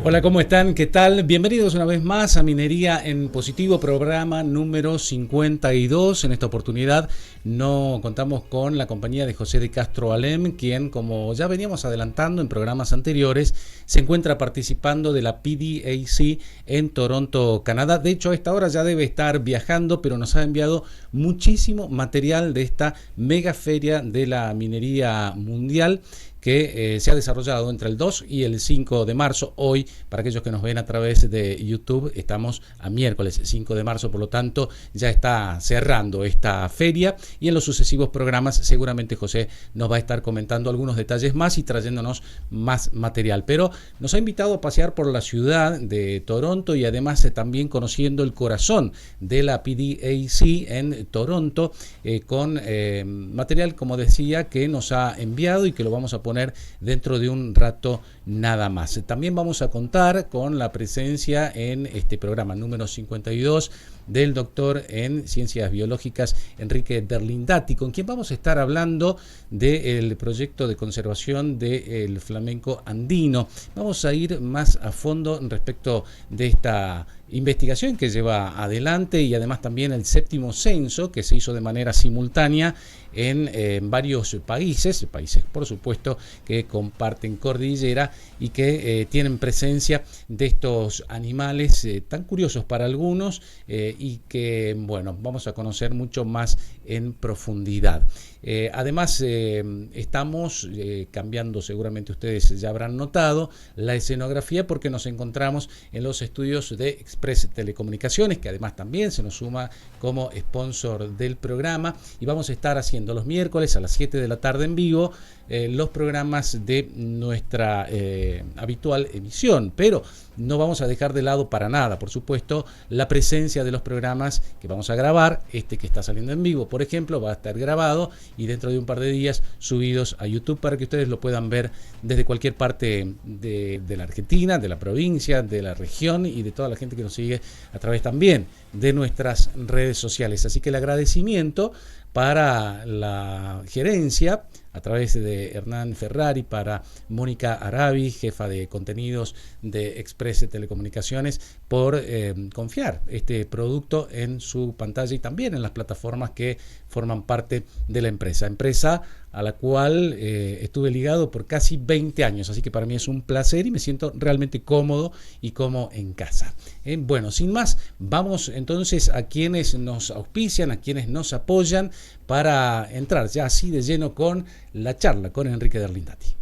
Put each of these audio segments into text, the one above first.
Hola, ¿cómo están? ¿Qué tal? Bienvenidos una vez más a Minería en Positivo, programa número 52. En esta oportunidad no contamos con la compañía de José de Castro Alem, quien, como ya veníamos adelantando en programas anteriores, se encuentra participando de la PDAC en Toronto, Canadá. De hecho, a esta hora ya debe estar viajando, pero nos ha enviado muchísimo material de esta mega feria de la minería mundial que se ha desarrollado entre el 2 y el 5 de marzo. Hoy, para aquellos que nos ven a través de YouTube, estamos a miércoles 5 de marzo, por lo tanto ya está cerrando esta feria, y en los sucesivos programas seguramente José nos va a estar comentando algunos detalles más y trayéndonos más material. Pero nos ha invitado a pasear por la ciudad de Toronto y además también conociendo el corazón de la PDAC en Toronto, con material, como decía, que nos ha enviado y que lo vamos a poner dentro de un rato nada más. También vamos a contar con la presencia en este programa número 52 del doctor en Ciencias Biológicas Enrique Derlindati, con quien vamos a estar hablando del proyecto de conservación del flamenco andino. Vamos a ir más a fondo respecto de esta investigación que lleva adelante, y además también el 7º censo que se hizo de manera simultánea en varios países por supuesto que comparten cordillera y que tienen presencia de estos animales tan curiosos para algunos, y que, bueno, vamos a conocer mucho más en profundidad. Además, estamos cambiando, seguramente ustedes ya habrán notado, la escenografía, porque nos encontramos en los estudios de Express Telecomunicaciones, que además también se nos suma como sponsor del programa, y vamos a estar haciendo los miércoles a las 7 de la tarde en vivo los programas de nuestra habitual emisión, pero no vamos a dejar de lado para nada, por supuesto, la presencia de los programas que vamos a grabar. Este que está saliendo en vivo, por ejemplo, va a estar grabado y dentro de un par de días subidos a YouTube para que ustedes lo puedan ver desde cualquier parte de la Argentina, de la provincia, de la región y de toda la gente que nos sigue a través también de nuestras redes sociales. Así que el agradecimiento para la gerencia a través de Hernán Ferrari, para Mónica Arabi, jefa de contenidos de Express Telecomunicaciones, por confiar este producto en su pantalla y también en las plataformas que forman parte de la empresa a la cual estuve ligado por casi 20 años, así que para mí es un placer y me siento realmente cómodo y como en casa. Bueno, sin más, vamos entonces a quienes nos auspician, a quienes nos apoyan, para entrar ya así de lleno con la charla con Enrique Derlindati.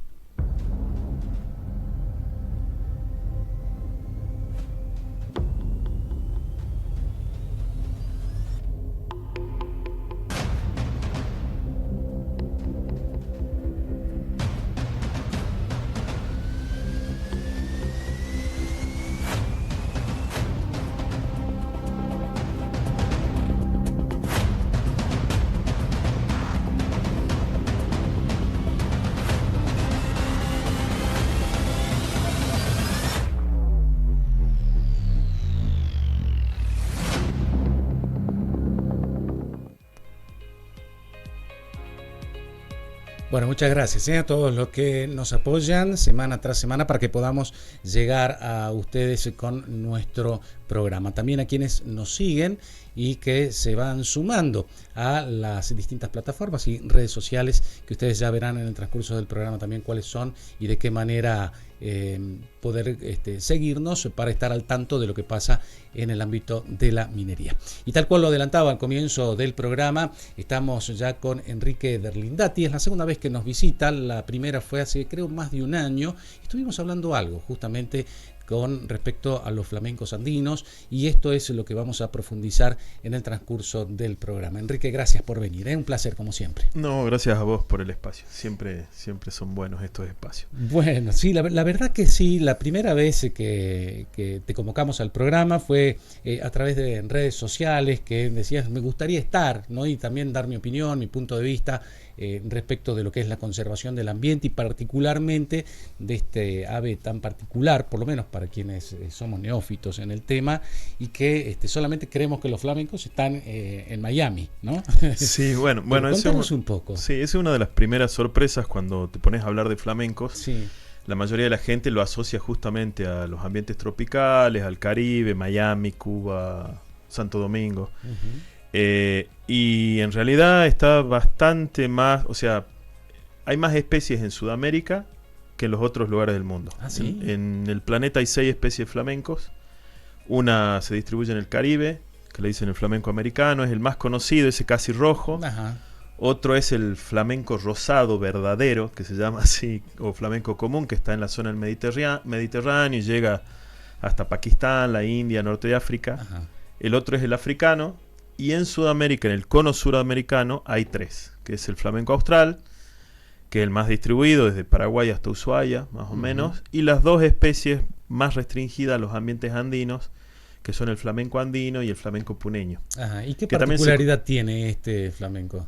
Bueno, muchas gracias a todos los que nos apoyan semana tras semana para que podamos llegar a ustedes con nuestro programa. También a quienes nos siguen y que se van sumando a las distintas plataformas y redes sociales, que ustedes ya verán en el transcurso del programa también cuáles son y de qué manera poder seguirnos para estar al tanto de lo que pasa en el ámbito de la minería. Y tal cual lo adelantaba al comienzo del programa, estamos ya con Enrique Derlindati. Es la segunda vez que nos visita. La primera fue hace, creo, más de un año. Estuvimos hablando algo justamente con respecto a los flamencos andinos, y esto es lo que vamos a profundizar en el transcurso del programa. Enrique, gracias por venir, un placer como siempre. No, gracias a vos por el espacio, siempre son buenos estos espacios. Bueno, sí, la verdad que sí. La primera vez que te convocamos al programa fue a través de redes sociales, que decías me gustaría estar, ¿no? Y también dar mi opinión, mi punto de vista respecto de lo que es la conservación del ambiente y particularmente de este ave tan particular, por lo menos para quienes somos neófitos en el tema y que solamente creemos que los flamencos están en Miami, ¿no? Sí, bueno, contanos un poco. Sí, es una de las primeras sorpresas cuando te pones a hablar de flamencos. Sí. la mayoría de la gente lo asocia justamente a los ambientes tropicales, al Caribe, Miami, Cuba, Santo Domingo. Y en realidad está bastante más, o sea, hay más especies en Sudamérica que en los otros lugares del mundo. ¿Ah, sí? En el planeta hay 6 especies de flamencos. Una se distribuye en el Caribe, que le dicen el flamenco americano, es el más conocido, ese casi rojo. Ajá. Otro es el flamenco rosado verdadero, que se llama así, o flamenco común, que está en la zona del Mediterráneo y llega hasta Pakistán, la India, norte de África. Ajá. El otro es el africano. Y en Sudamérica, en el cono suramericano, hay 3, que es el flamenco austral, que es el más distribuido desde Paraguay hasta Ushuaia, más o menos, y las 2 especies más restringidas a los ambientes andinos, que son el flamenco andino y el flamenco puneño. Ajá. ¿Y qué Que también particularidad tiene este flamenco?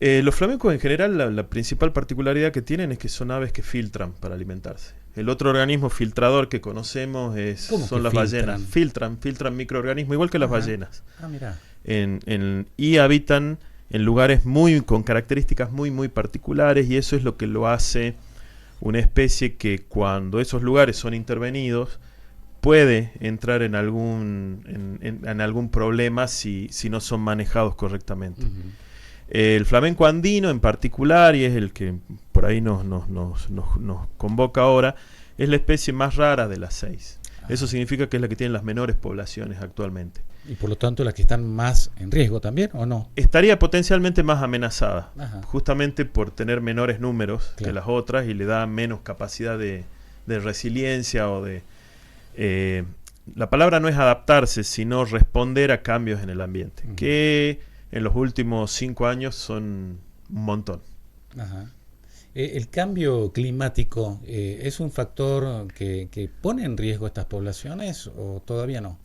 Los flamencos en general, la principal particularidad que tienen es que son aves que filtran para alimentarse. El otro organismo filtrador que conocemos son las ballenas. Filtran microorganismos, igual que las ballenas. Ah, mirá. Y habitan en lugares con características muy particulares, y eso es lo que lo hace una especie que cuando esos lugares son intervenidos puede entrar en algún problema si no son manejados correctamente. El flamenco andino en particular, y es el que por ahí nos convoca ahora, es la especie más rara de las 6. Eso significa que es la que tiene las menores poblaciones actualmente. Y por lo tanto las que están más en riesgo también, ¿o no? Estaría potencialmente más amenazada, Ajá. justamente por tener menores números que Claro. las otras, y le da menos capacidad de resiliencia o de... la palabra no es adaptarse, sino responder a cambios en el ambiente, que en los últimos 5 años son un montón. Ajá. ¿El cambio climático es un factor que pone en riesgo estas poblaciones o todavía no?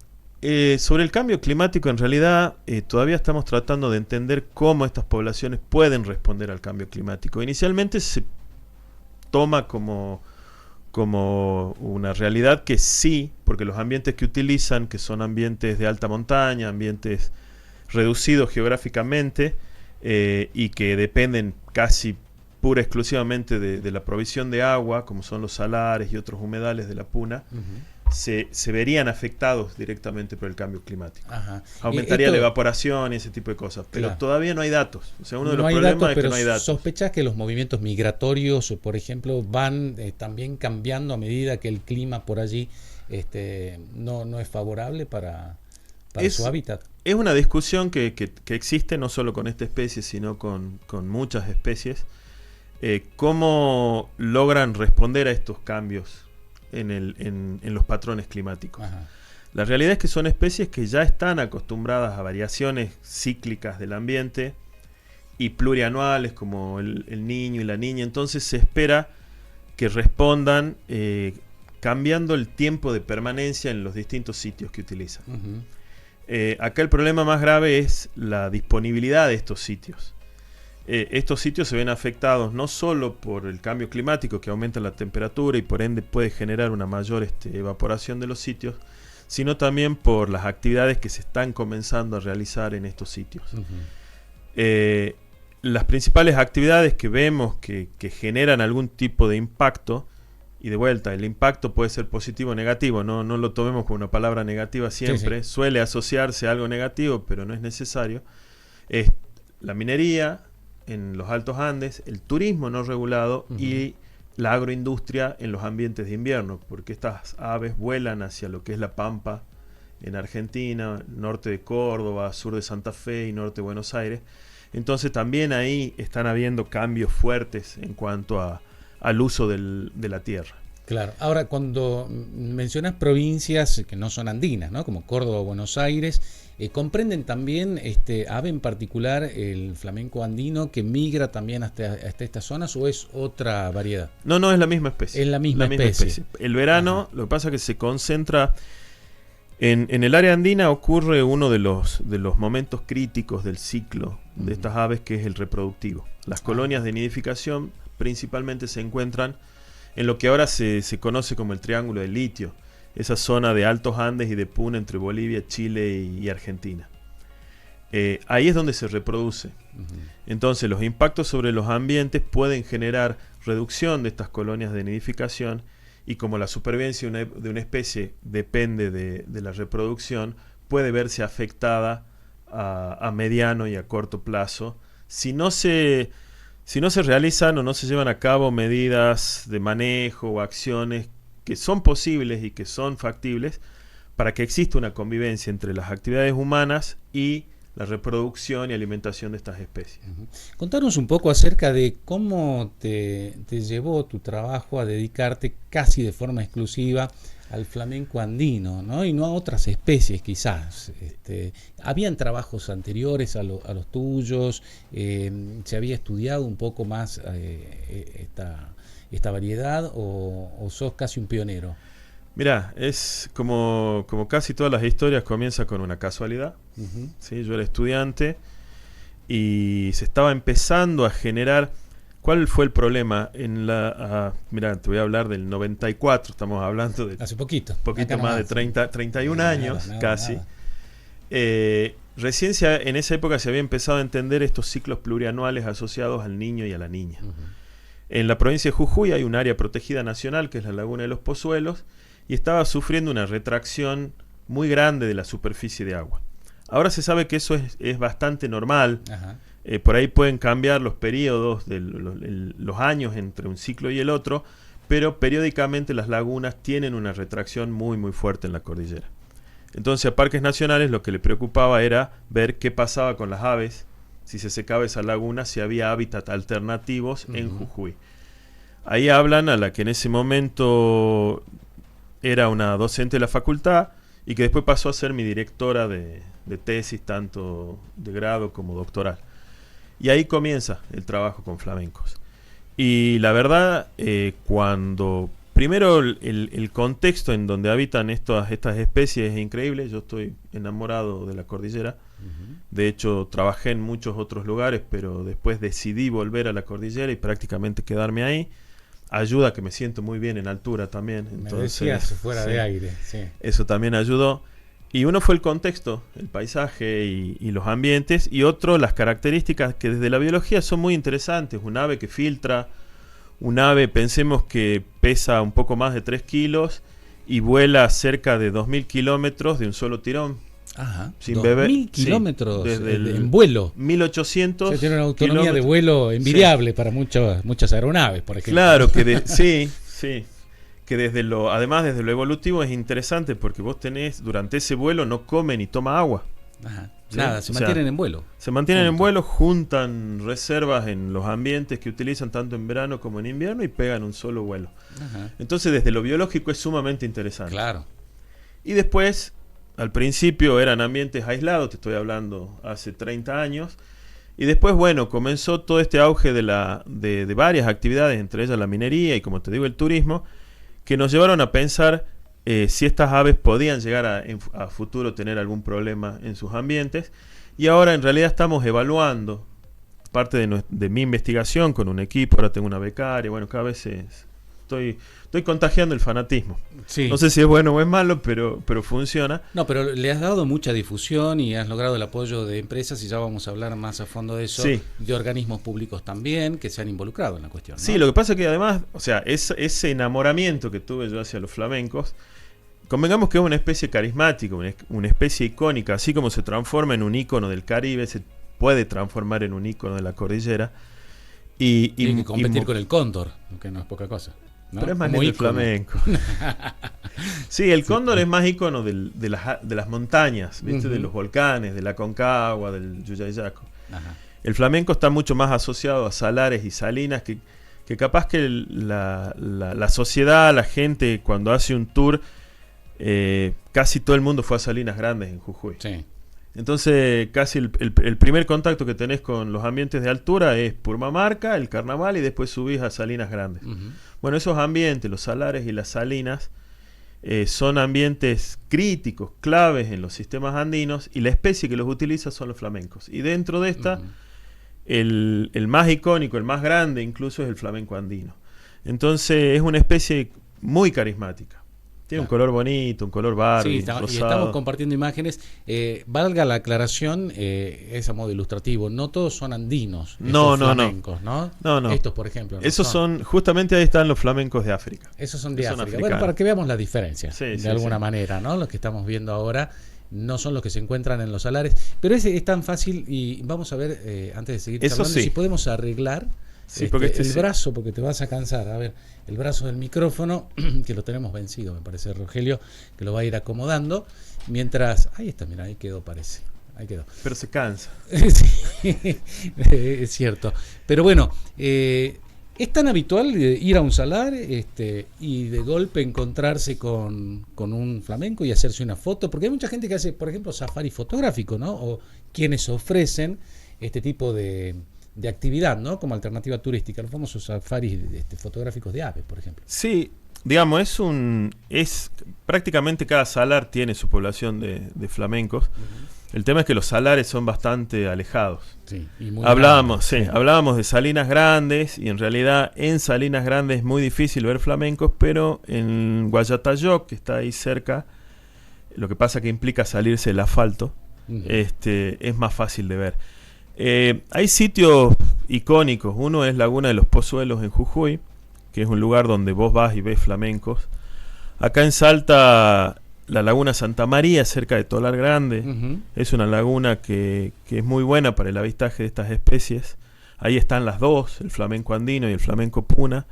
Sobre el cambio climático, en realidad todavía estamos tratando de entender cómo estas poblaciones pueden responder al cambio climático. Inicialmente se toma como una realidad que sí, porque los ambientes que utilizan, que son ambientes de alta montaña, ambientes reducidos geográficamente, y que dependen casi pura exclusivamente de la provisión de agua, como son los salares y otros humedales de la puna, se verían afectados directamente por el cambio climático. Ajá. Aumentaría la evaporación y ese tipo de cosas, pero Claro. todavía no hay datos. O sea, uno de los No hay problemas datos, es que pero no hay datos. ¿sospechás que los movimientos migratorios, por ejemplo, van también cambiando a medida que el clima por allí no es favorable para su hábitat? Es una discusión que existe no solo con esta especie, sino con muchas especies. ¿Cómo logran responder a estos cambios en los patrones climáticos? Ajá. La realidad es que son especies que ya están acostumbradas a variaciones cíclicas del ambiente y plurianuales, como el niño y la niña. Entonces se espera que respondan cambiando el tiempo de permanencia en los distintos sitios que utilizan. Acá el problema más grave es la disponibilidad de estos sitios. Estos sitios se ven afectados no solo por el cambio climático, que aumenta la temperatura y por ende puede generar una mayor evaporación de los sitios, sino también por las actividades que se están comenzando a realizar en estos sitios. Las principales actividades que vemos que generan algún tipo de impacto, y de vuelta, el impacto puede ser positivo o negativo, no lo tomemos como una palabra negativa siempre, sí. Suele asociarse a algo negativo, pero no es necesario, es la minería en los Altos Andes, el turismo no regulado y la agroindustria en los ambientes de invierno, porque estas aves vuelan hacia lo que es la Pampa en Argentina, norte de Córdoba, sur de Santa Fe y norte de Buenos Aires. Entonces también ahí están habiendo cambios fuertes en cuanto al uso de la tierra. Claro. Ahora, cuando mencionas provincias que no son andinas, ¿no? Como Córdoba o Buenos Aires, ¿comprenden también ave en particular, el flamenco andino, que migra también hasta estas zonas, o es otra variedad? No, es la misma especie. Es la misma especie. El verano, lo que pasa es que se concentra en el área andina. Ocurre uno de los momentos críticos del ciclo de estas aves, que es el reproductivo. Las colonias de nidificación principalmente se encuentran en lo que ahora se conoce como el Triángulo del Litio, esa zona de Altos Andes y de Puna entre Bolivia, Chile y Argentina. ahí es donde se reproduce. Entonces los impactos sobre los ambientes pueden generar reducción de estas colonias de nidificación, y como la supervivencia de una especie depende de la reproducción, puede verse afectada a mediano y a corto plazo si no se realizan o no se llevan a cabo medidas de manejo o acciones que son posibles y que son factibles para que exista una convivencia entre las actividades humanas y la reproducción y alimentación de estas especies. Contanos un poco acerca de cómo te llevó tu trabajo a dedicarte casi de forma exclusiva al flamenco andino, ¿no? Y no a otras especies quizás. ¿Habían trabajos anteriores a los tuyos? ¿Se había estudiado un poco más esta variedad o sos casi un pionero? Mirá, es como casi todas las historias, comienza con una casualidad. ¿Sí? Yo era estudiante y se estaba empezando a generar. ¿Cuál fue el problema? Mirá, te voy a hablar del 94, estamos hablando de... Hace poquito. Poquito más de 31 años, casi. Recién en esa época se había empezado a entender estos ciclos plurianuales asociados al niño y a la niña. En la provincia de Jujuy hay un área protegida nacional, que es la Laguna de los Pozuelos, y estaba sufriendo una retracción muy grande de la superficie de agua. Ahora se sabe que eso es bastante normal. Por ahí pueden cambiar los periodos, los años entre un ciclo y el otro, pero periódicamente las lagunas tienen una retracción muy muy fuerte en la cordillera. Entonces a Parques Nacionales lo que le preocupaba era ver qué pasaba con las aves, si se secaba esa laguna, si había hábitat alternativos en Jujuy. Ahí hablan a la que en ese momento era una docente de la facultad y que después pasó a ser mi directora de tesis, tanto de grado como doctoral. Y ahí comienza el trabajo con flamencos. Y la verdad, cuando primero el contexto en donde habitan estas especies es increíble. Yo estoy enamorado de la cordillera. De hecho, trabajé en muchos otros lugares, pero después decidí volver a la cordillera y prácticamente quedarme ahí. Ayuda que me siento muy bien en altura también. Entonces, me decías fuera de aire. Sí. Eso también ayudó. Y uno fue el contexto, el paisaje y los ambientes, y otro las características que desde la biología son muy interesantes. Un ave que filtra, un ave, pensemos que pesa un poco más de 3 kilos y vuela cerca de 2.000 kilómetros de un solo tirón. Ajá, sin beber. 2.000 kilómetros desde en vuelo. 1.800. O sea, tiene una autonomía de vuelo envidiable para muchas aeronaves, por ejemplo. Claro, que sí. Que además desde lo evolutivo es interesante porque vos tenés, durante ese vuelo no come ni toma agua. Ajá. ¿Sí? Nada, se mantienen en vuelo. Se mantienen en vuelo, juntan reservas en los ambientes que utilizan tanto en verano como en invierno y pegan un solo vuelo. Ajá. Entonces desde lo biológico es sumamente interesante. Claro. Y después, al principio eran ambientes aislados, te estoy hablando hace 30 años. Y después, bueno, comenzó todo este auge de varias actividades, entre ellas la minería y, como te digo, el turismo, que nos llevaron a pensar si estas aves podían llegar a futuro tener algún problema en sus ambientes. Y ahora en realidad estamos evaluando parte de mi investigación con un equipo. Ahora tengo una becaria, bueno, cada vez estoy contagiando el fanatismo. Sí. No sé si es bueno o es malo, pero funciona. No, pero le has dado mucha difusión y has logrado el apoyo de empresas, y ya vamos a hablar más a fondo de eso, sí. De organismos públicos también que se han involucrado en la cuestión, ¿no? Sí, lo que pasa es que además, o sea, ese enamoramiento que tuve yo hacia los flamencos, convengamos que es una especie carismática, una especie icónica, así como se transforma en un ícono del Caribe, se puede transformar en un ícono de la cordillera. Y que competir con el cóndor, que no es poca cosa, ¿no? Pero es más lindo el flamenco. Sí, el cóndor es más ícono de las montañas, ¿viste? De los volcanes, de la Aconcagua, del Yuyayaco. El flamenco está mucho más asociado a salares y salinas, que capaz que la sociedad, la gente, cuando hace un tour, casi todo el mundo fue a Salinas Grandes en Jujuy. Sí. Entonces casi el primer contacto que tenés con los ambientes de altura es Purmamarca, el Carnaval, y después subís a Salinas Grandes. Bueno, esos ambientes, los salares y las salinas, son ambientes críticos, claves en los sistemas andinos, y la especie que los utiliza son los flamencos. Y dentro de esta, el más icónico, el más grande incluso, es el flamenco andino. Entonces es una especie muy carismática. Tiene un color bonito, un color Barbie, sí, y rosado. estamos compartiendo imágenes. Valga la aclaración, es a modo ilustrativo. No todos son andinos, estos flamencos, ¿no? No. Estos, por ejemplo. Esos son, justamente ahí están los flamencos de África. Esos son de África. Africanos. Bueno, para que veamos la diferencia, de alguna manera, ¿no? Los que estamos viendo ahora no son los que se encuentran en los salares. Pero ese es tan fácil y vamos a ver, antes de seguir charlando, si podemos arreglar el brazo, porque te vas a cansar. A ver, el brazo del micrófono, que lo tenemos vencido, me parece, Rogelio, que lo va a ir acomodando. Mientras, ahí está, mira, ahí quedó, parece. Ahí quedó. Pero se cansa. Sí, es cierto. Pero bueno, es tan habitual ir a un salar y de golpe encontrarse con un flamenco y hacerse una foto, porque hay mucha gente que hace, por ejemplo, safari fotográfico, ¿no? O quienes ofrecen este tipo de actividad, ¿no? Como alternativa turística, los famosos safaris fotográficos de aves, por ejemplo. Sí, digamos, es prácticamente cada salar tiene su población de flamencos. El tema es que los salares son bastante alejados. Sí, y muy hablábamos de Salinas Grandes, y en realidad en Salinas Grandes es muy difícil ver flamencos, pero en Guayatayoc, que está ahí cerca, lo que pasa que implica salirse el asfalto, es más fácil de ver. Hay sitios icónicos. Uno es Laguna de los Pozuelos en Jujuy, que es un lugar donde vos vas y ves flamencos. Acá en Salta, la Laguna Santa María, cerca de Tolar Grande, es una laguna que es muy buena para el avistaje de estas especies. Ahí están las dos, el flamenco andino y el flamenco puna.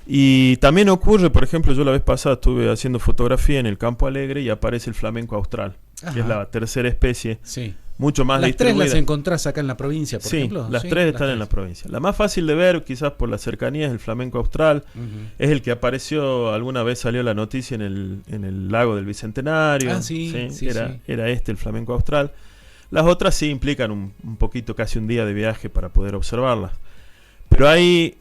Y también ocurre, por ejemplo, yo la vez pasada estuve haciendo fotografía en el Campo Alegre y aparece el flamenco austral, que es la tercera especie. Sí. Mucho más distribuida. ¿Las tres las encontrás acá en la provincia, por ejemplo? Las tres están en la provincia. La más fácil de ver, quizás por la cercanía, es el flamenco austral. Es el que apareció, alguna vez salió la noticia en el lago del Bicentenario. Era el flamenco austral. Las otras sí implican un poquito, casi un día de viaje para poder observarlas. Pero hay,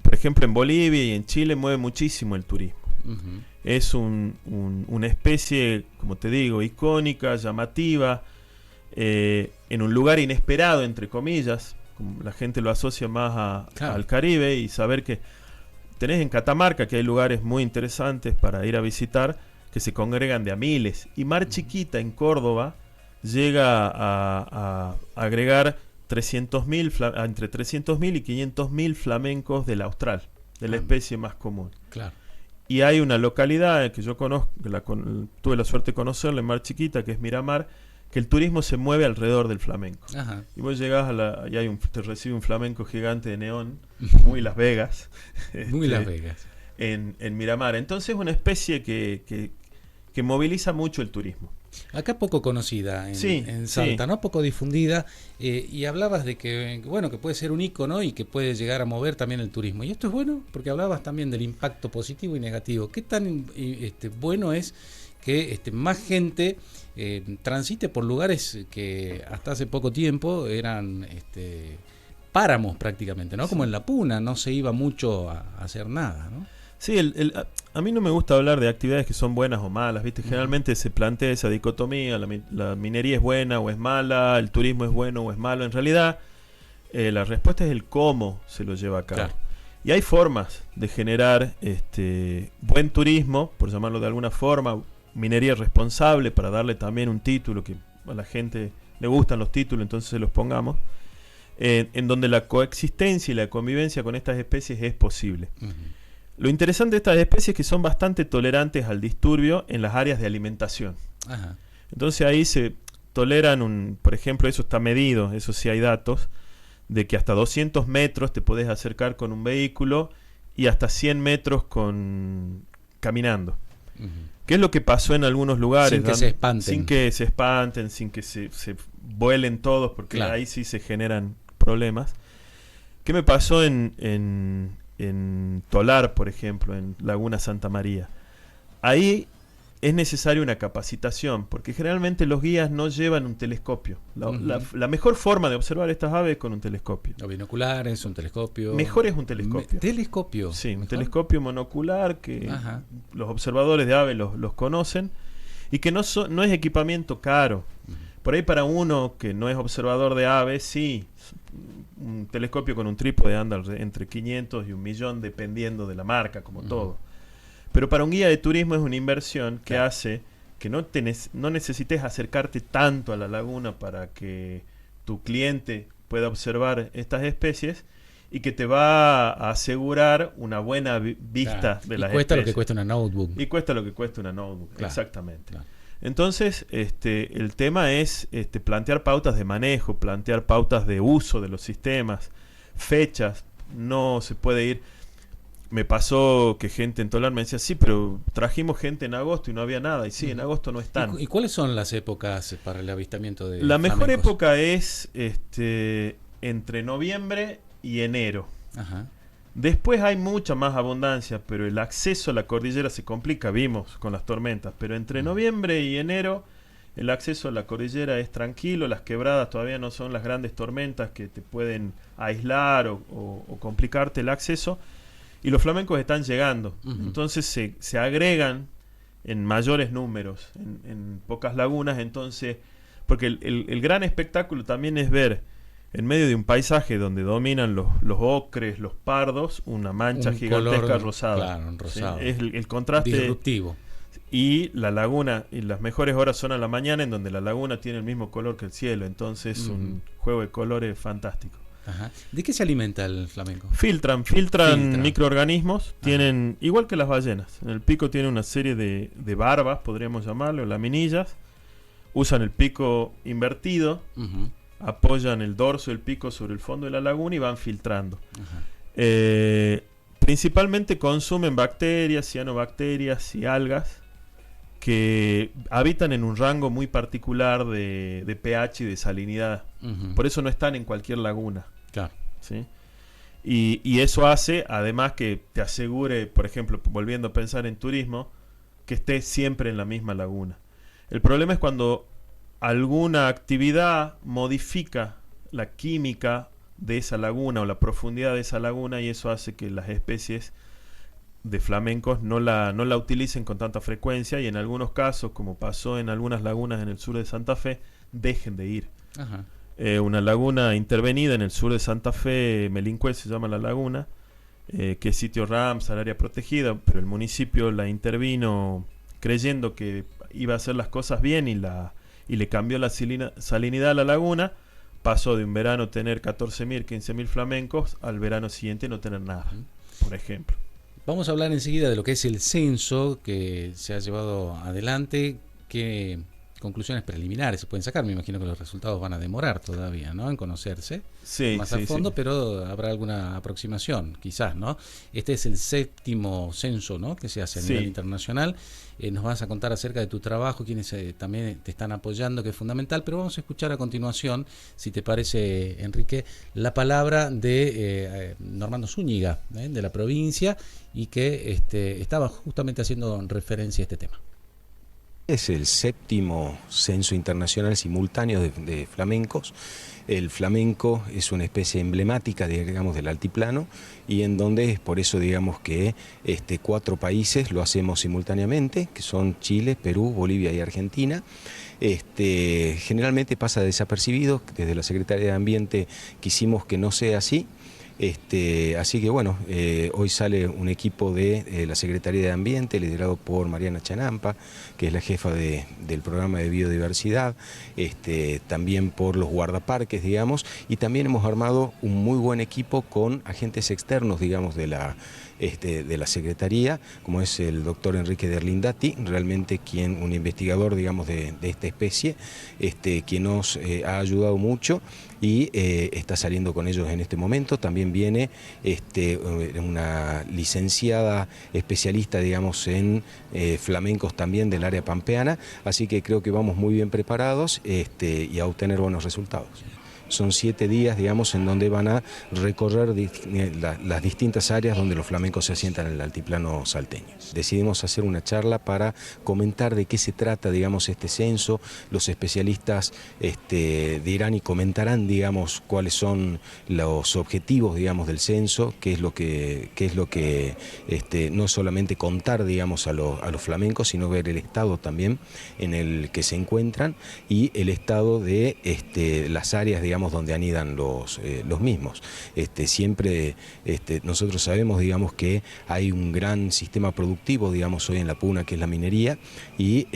por ejemplo, en Bolivia y en Chile mueve muchísimo el turismo. Es una especie, como te digo, icónica, llamativa, en un lugar inesperado, entre comillas. Como la gente lo asocia más al Caribe, y saber que tenés en Catamarca, que hay lugares muy interesantes para ir a visitar, que se congregan de a miles. Y Mar Chiquita, en Córdoba, llega a agregar entre 300.000 y 500.000 flamencos del austral, de la especie más común. Claro. Y hay una localidad que yo conozco, tuve la suerte de conocerla, en Mar Chiquita, que es Miramar, que el turismo se mueve alrededor del flamenco. Y vos llegás y te recibe un flamenco gigante de neón, muy Las Vegas. Muy Las Vegas. En Miramar. Entonces es una especie que moviliza mucho el turismo. Acá poco conocida en Salta, ¿no? Poco difundida, y hablabas de que puede ser un ícono y que puede llegar a mover también el turismo. Y esto es bueno porque hablabas también del impacto positivo y negativo. ¿Qué tan bueno es que más gente transite por lugares que hasta hace poco tiempo eran páramos prácticamente, ¿no? Como en La Puna, no se iba mucho a hacer nada, ¿no? Sí, a mí no me gusta hablar de actividades que son buenas o malas, ¿viste? Generalmente se plantea esa dicotomía, la minería es buena o es mala, el turismo es bueno o es malo. En realidad, la respuesta es el cómo se lo lleva a cabo. Claro. Y hay formas de generar buen turismo, por llamarlo de alguna forma, minería responsable, para darle también un título, que a la gente le gustan los títulos, entonces se los pongamos, en donde la coexistencia y la convivencia con estas especies es posible. Lo interesante de estas especies es que son bastante tolerantes al disturbio en las áreas de alimentación. Entonces ahí se toleran, por ejemplo, eso está medido, eso sí hay datos, de que hasta 200 metros te podés acercar con un vehículo y hasta 100 metros caminando. ¿Qué es lo que pasó en algunos lugares? Sin que se espanten. Sin que se espanten, sin que se vuelen todos, porque ahí sí se generan problemas. ¿Qué me pasó en Tolar, por ejemplo, en Laguna Santa María? Ahí es necesaria una capacitación, porque generalmente los guías no llevan un telescopio. La mejor forma de observar estas aves es con un telescopio. O binoculares, un telescopio. Mejor es un telescopio. ¿Telescopio? Sí, un telescopio monocular que los observadores de aves los conocen, y que no es equipamiento caro. Por ahí, para uno que no es observador de aves, sí, un telescopio con un trípode anda entre 500 y 1.000.000, dependiendo de la marca, como todo. Pero para un guía de turismo es una inversión que hace que no necesites acercarte tanto a la laguna para que tu cliente pueda observar estas especies, y que te va a asegurar una buena vista de las especies. Y cuesta lo que cuesta una notebook. Y cuesta lo que cuesta una notebook, claro, exactamente. Claro. Entonces, el tema es plantear pautas de manejo, plantear pautas de uso de los sistemas, fechas. No se puede ir. Me pasó que gente en Tolar me decía, sí, pero trajimos gente en agosto y no había nada. Y sí, en agosto no están. ¿Y cuáles son las épocas para el avistamiento de La mejor flamencos? época es entre noviembre y enero. Ajá. Después hay mucha más abundancia, pero el acceso a la cordillera se complica, vimos con las tormentas. Pero entre noviembre y enero el acceso a la cordillera es tranquilo, las quebradas todavía no son las grandes tormentas que te pueden aislar o complicarte el acceso, y los flamencos están llegando. Entonces se agregan en mayores números, en pocas lagunas. Entonces, porque el gran espectáculo también es ver en medio de un paisaje donde dominan los ocres, los pardos, una mancha gigantesca color, rosada. Claro, un rosado. ¿Sí? Es el contraste disruptivo. Y la laguna, y las mejores horas son a la mañana, en donde la laguna tiene el mismo color que el cielo. Entonces es un juego de colores fantástico. Ajá. ¿De qué se alimenta el flamenco? Filtran microorganismos. Tienen, igual que las ballenas, en el pico tiene una serie de barbas, podríamos llamarlo, o laminillas. Usan el pico invertido, apoyan el dorso del pico sobre el fondo de la laguna y van filtrando. Principalmente consumen bacterias, cianobacterias y algas que habitan en un rango muy particular de pH y de salinidad. Por eso no están en cualquier laguna. Claro. ¿Sí? Y eso hace, además, que te asegure, por ejemplo, volviendo a pensar en turismo, que estés siempre en la misma laguna. El problema es cuando alguna actividad modifica la química de esa laguna o la profundidad de esa laguna, y eso hace que las especies de flamencos no la utilicen con tanta frecuencia, y en algunos casos, como pasó en algunas lagunas en el sur de Santa Fe, dejen de ir. Ajá. Una laguna intervenida en el sur de Santa Fe, Melincué se llama la laguna, que es sitio Ramsar, área protegida, pero el municipio la intervino creyendo que iba a hacer las cosas bien, y le cambió la salinidad a la laguna. Pasó de un verano tener 14.000, 15.000 flamencos al verano siguiente no tener nada, por ejemplo. Vamos a hablar enseguida de lo que es el censo que se ha llevado adelante. ¿Qué conclusiones preliminares se pueden sacar? Me imagino que los resultados van a demorar todavía, ¿no?, en conocerse más a fondo, pero habrá alguna aproximación, quizás, ¿no? Este es el 7º censo, ¿no?, que se hace a nivel internacional. Nos vas a contar acerca de tu trabajo, quienes también te están apoyando, que es fundamental, pero vamos a escuchar a continuación, si te parece, Enrique, la palabra de Normando Zúñiga, de la provincia, y que estaba justamente haciendo referencia a este tema. Es el 7º censo internacional simultáneo de flamencos. El flamenco es una especie emblemática, digamos, del altiplano, y en donde por eso, digamos, que 4 países lo hacemos simultáneamente, que son Chile, Perú, Bolivia y Argentina. Generalmente pasa desapercibido. Desde la Secretaría de Ambiente quisimos que no sea así. Así que bueno, hoy sale un equipo de la Secretaría de Ambiente liderado por Mariana Chanampa, que es la jefa del programa de biodiversidad, también por los guardaparques, digamos, y también hemos armado un muy buen equipo con agentes externos, digamos, de la Secretaría, como es el doctor Enrique Derlindati, realmente un investigador, digamos, de esta especie, quien nos ha ayudado mucho y está saliendo con ellos en este momento. También viene una licenciada especialista, digamos, en flamencos también del área pampeana, así que creo que vamos muy bien preparados y a obtener buenos resultados. Son 7 días, digamos, en donde van a recorrer las distintas áreas donde los flamencos se asientan en el altiplano salteño. Decidimos hacer una charla para comentar de qué se trata, digamos, este censo. Los especialistas dirán y comentarán, digamos, cuáles son los objetivos, digamos, del censo, qué es lo que no solamente contar, digamos, a los flamencos, sino ver el estado también en el que se encuentran y el estado de las áreas, digamos, digamos, donde anidan los mismos. Siempre nosotros sabemos, digamos, que hay un gran sistema productivo, digamos, hoy en la Puna, que es la minería, y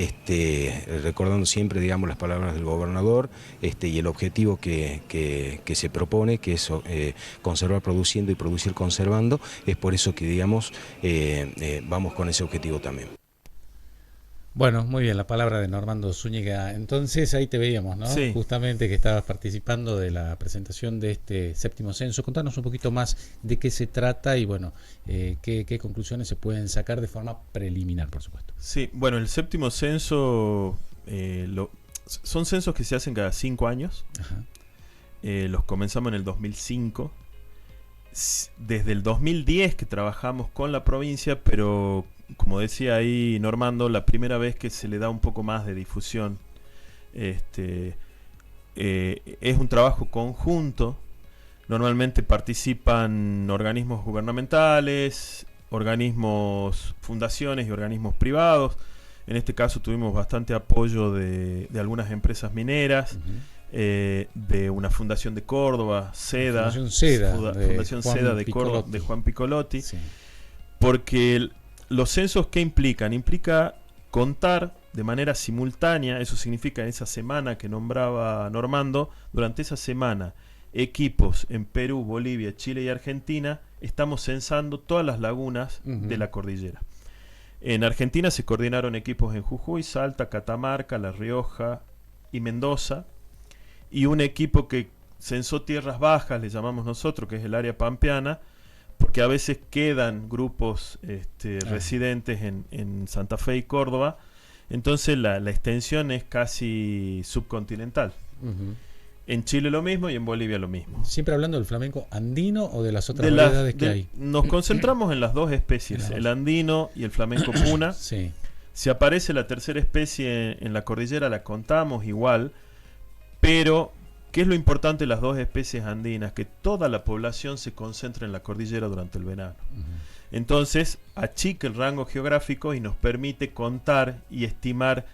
recordando siempre, digamos, las palabras del gobernador, y el objetivo que se propone, que es conservar produciendo y producir conservando, es por eso que, digamos, vamos con ese objetivo también. Bueno, muy bien, la palabra de Normando Zúñiga. Entonces ahí te veíamos, ¿no? Sí. Justamente que estabas participando de la presentación de este séptimo censo. Contanos un poquito más de qué se trata y, bueno, qué conclusiones se pueden sacar de forma preliminar, por supuesto. Sí, bueno, el séptimo censo son censos que se hacen cada 5 años. Ajá. Los comenzamos en el 2005. Desde el 2010 que trabajamos con la provincia, pero como decía ahí Normando, la primera vez que se le da un poco más de difusión. Es un trabajo conjunto. Normalmente participan organismos gubernamentales, organismos, fundaciones y organismos privados. En este caso tuvimos bastante apoyo de algunas empresas mineras. Uh-huh. De una fundación de Córdoba, SEDA, Fundación SEDA de Juan Piccolotti, sí. Porque los censos, ¿qué implican? Implica contar de manera simultánea, eso significa en esa semana que nombraba Normando, durante esa semana, equipos en Perú, Bolivia, Chile y Argentina, estamos censando todas las lagunas de la cordillera. En Argentina se coordinaron equipos en Jujuy, Salta, Catamarca, La Rioja y Mendoza, y un equipo que censó tierras bajas, le llamamos nosotros, que es el área pampeana, porque a veces quedan grupos residentes en Santa Fe y Córdoba, entonces la extensión es casi subcontinental. Uh-huh. En Chile lo mismo y en Bolivia lo mismo. ¿Siempre hablando del flamenco andino o de las otras variedades que hay? Nos concentramos en las dos especies, el andino y el flamenco puna. Sí. Si aparece la tercera especie en la cordillera, la contamos igual. Pero, ¿qué es lo importante de las dos especies andinas? Que toda la población se concentra en la cordillera durante el verano. Uh-huh. Entonces, achica el rango geográfico y nos permite contar y estimar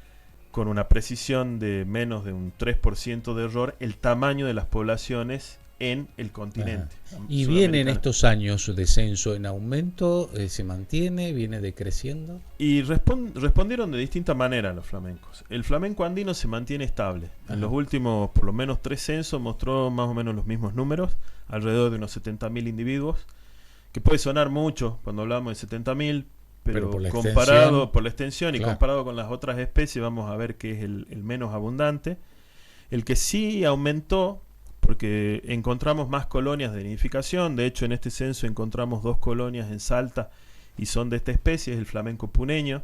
con una precisión de menos de un 3% de error el tamaño de las poblaciones en el continente. ¿Y viene en estos años de censo en aumento? ¿Se mantiene? ¿Viene decreciendo? Y respondieron de distinta manera los flamencos. El flamenco andino se mantiene estable. En los últimos, por lo menos 3 censos, mostró más o menos los mismos números, alrededor de unos 70.000 individuos, que puede sonar mucho cuando hablamos de 70.000, pero comparado por la extensión y comparado con las otras especies, vamos a ver que es el menos abundante. El que sí aumentó, porque encontramos más colonias de nidificación. De hecho, en este censo encontramos 2 colonias en Salta y son de esta especie, es el flamenco puneño,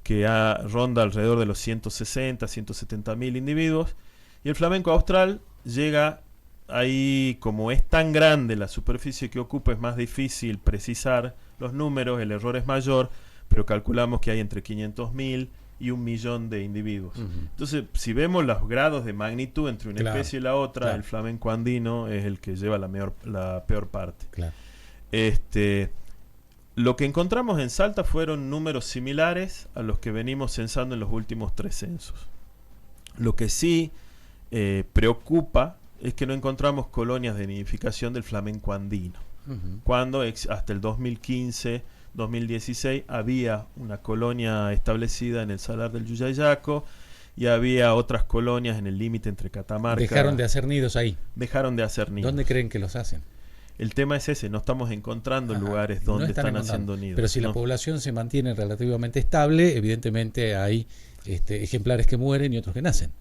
que ronda alrededor de los 160, 170.000 individuos. Y el flamenco austral llega ahí, como es tan grande la superficie que ocupa, es más difícil precisar los números, el error es mayor, pero calculamos que hay entre 500.000 y 1.000.000 de individuos. Entonces, si vemos los grados de magnitud entre una especie y la otra, el flamenco andino es el que lleva la peor parte. Claro. Lo que encontramos en Salta fueron números similares a los que venimos censando en los últimos 3 censos. Lo que sí preocupa es que no encontramos colonias de nidificación del flamenco andino. Cuando hasta el 2015-2016 había una colonia establecida en el Salar del Yuyayaco y había otras colonias en el límite entre Catamarca. Dejaron de hacer nidos ahí. Dejaron de hacer nidos. ¿Dónde creen que los hacen? El tema es ese, no estamos encontrando lugares donde están haciendo nidos. Pero si la población se mantiene relativamente estable, evidentemente hay ejemplares que mueren y otros que nacen.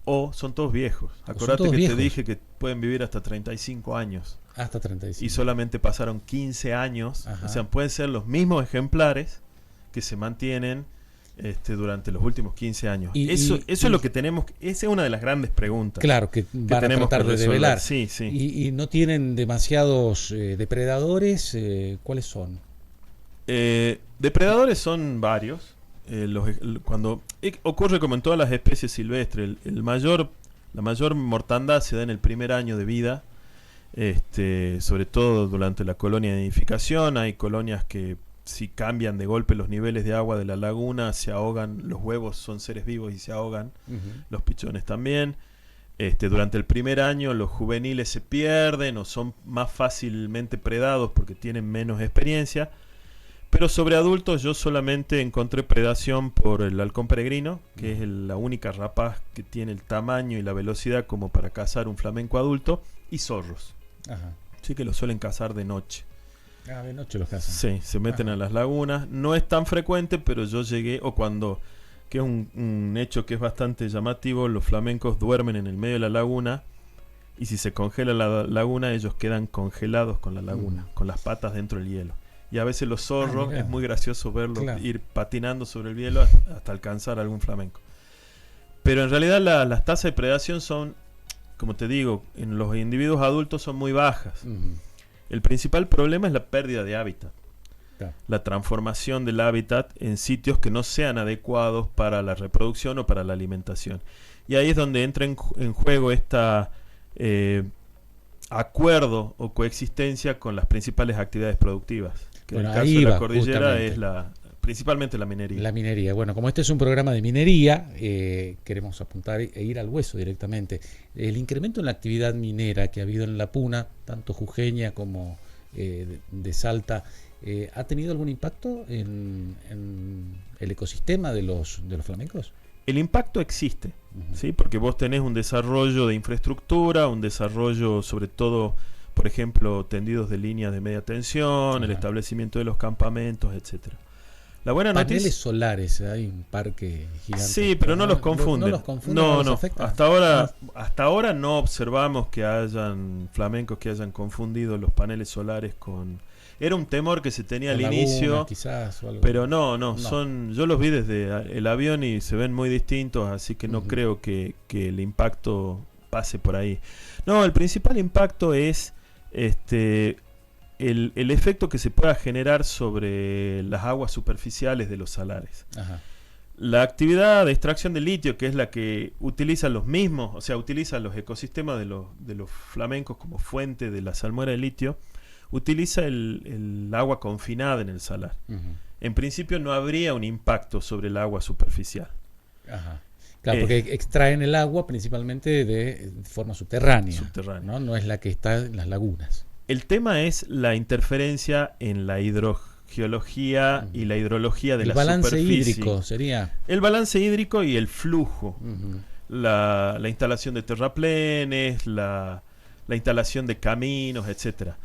O son todos viejos. Acordate que te dije que pueden vivir hasta 35 años. Hasta 35. Y solamente pasaron 15 años. O sea, pueden ser los mismos ejemplares que se mantienen durante los últimos 15 años. Eso es lo que tenemos. Esa es una de las grandes preguntas. Claro, que van a tratar de develar. Sí, sí. Y no tienen demasiados depredadores. ¿Cuáles son? Depredadores son varios. Cuando ocurre como en todas las especies silvestres, la mayor mortandad se da en el primer año de vida, sobre todo durante la colonia de nidificación. Hay colonias que, si cambian de golpe los niveles de agua de la laguna, se ahogan. Los huevos son seres vivos y se ahogan, los pichones también. Durante el primer año los juveniles se pierden o son más fácilmente predados porque tienen menos experiencia. Pero sobre adultos yo solamente encontré predación por el halcón peregrino, que es la única rapaz que tiene el tamaño y la velocidad como para cazar un flamenco adulto, y zorros. Ajá. Sí, que los suelen cazar de noche. Ah, de noche los cazan. Sí, se meten a las lagunas. No es tan frecuente, pero yo llegué, que es un hecho que es bastante llamativo, los flamencos duermen en el medio de la laguna, y si se congela la laguna, ellos quedan congelados con la laguna, con las patas dentro del hielo. Y a veces los zorros, es muy gracioso verlos ir patinando sobre el hielo hasta alcanzar algún flamenco. Pero en realidad las tasas de predación son, como te digo, en los individuos adultos son muy bajas. El principal problema es la pérdida de hábitat. La transformación del hábitat en sitios que no sean adecuados para la reproducción o para la alimentación. Y ahí es donde entra en juego esta acuerdo o coexistencia con las principales actividades productivas. Que en el caso de la cordillera es principalmente la minería. La minería. Bueno, como este es un programa de minería, queremos apuntar e ir al hueso directamente. El incremento en la actividad minera que ha habido en la Puna, tanto jujeña como de Salta, ¿ha tenido algún impacto en el ecosistema de los flamencos? El impacto existe, ¿sí? Porque vos tenés un desarrollo de infraestructura, un desarrollo sobre todo, por ejemplo, tendidos de líneas de media tensión, el establecimiento de los campamentos, etcétera. La buena Paneles noticia, solares, hay un parque gigante. Sí, pero no los confunden. No. Hasta ahora no observamos que hayan flamencos que hayan confundido los paneles solares con... Era un temor que se tenía al inicio, quizás, o algo. Pero no. Yo los vi desde el avión y se ven muy distintos, así que no creo que el impacto pase por ahí. No, el principal impacto es el efecto que se pueda generar sobre las aguas superficiales de los salares. Ajá. La actividad de extracción de litio, que es la que utiliza los mismos, o sea, utiliza los ecosistemas de los flamencos como fuente de la salmuera de litio, utiliza el agua confinada en el salar. En principio no habría un impacto sobre el agua superficial. Ajá. Claro, porque extraen el agua principalmente de forma subterránea. ¿No? No es la que está en las lagunas. El tema es la interferencia en la hidrogeología y la hidrología de la superficie. El balance hídrico sería. El balance hídrico y el flujo. La instalación de terraplenes, la instalación de caminos, etcétera.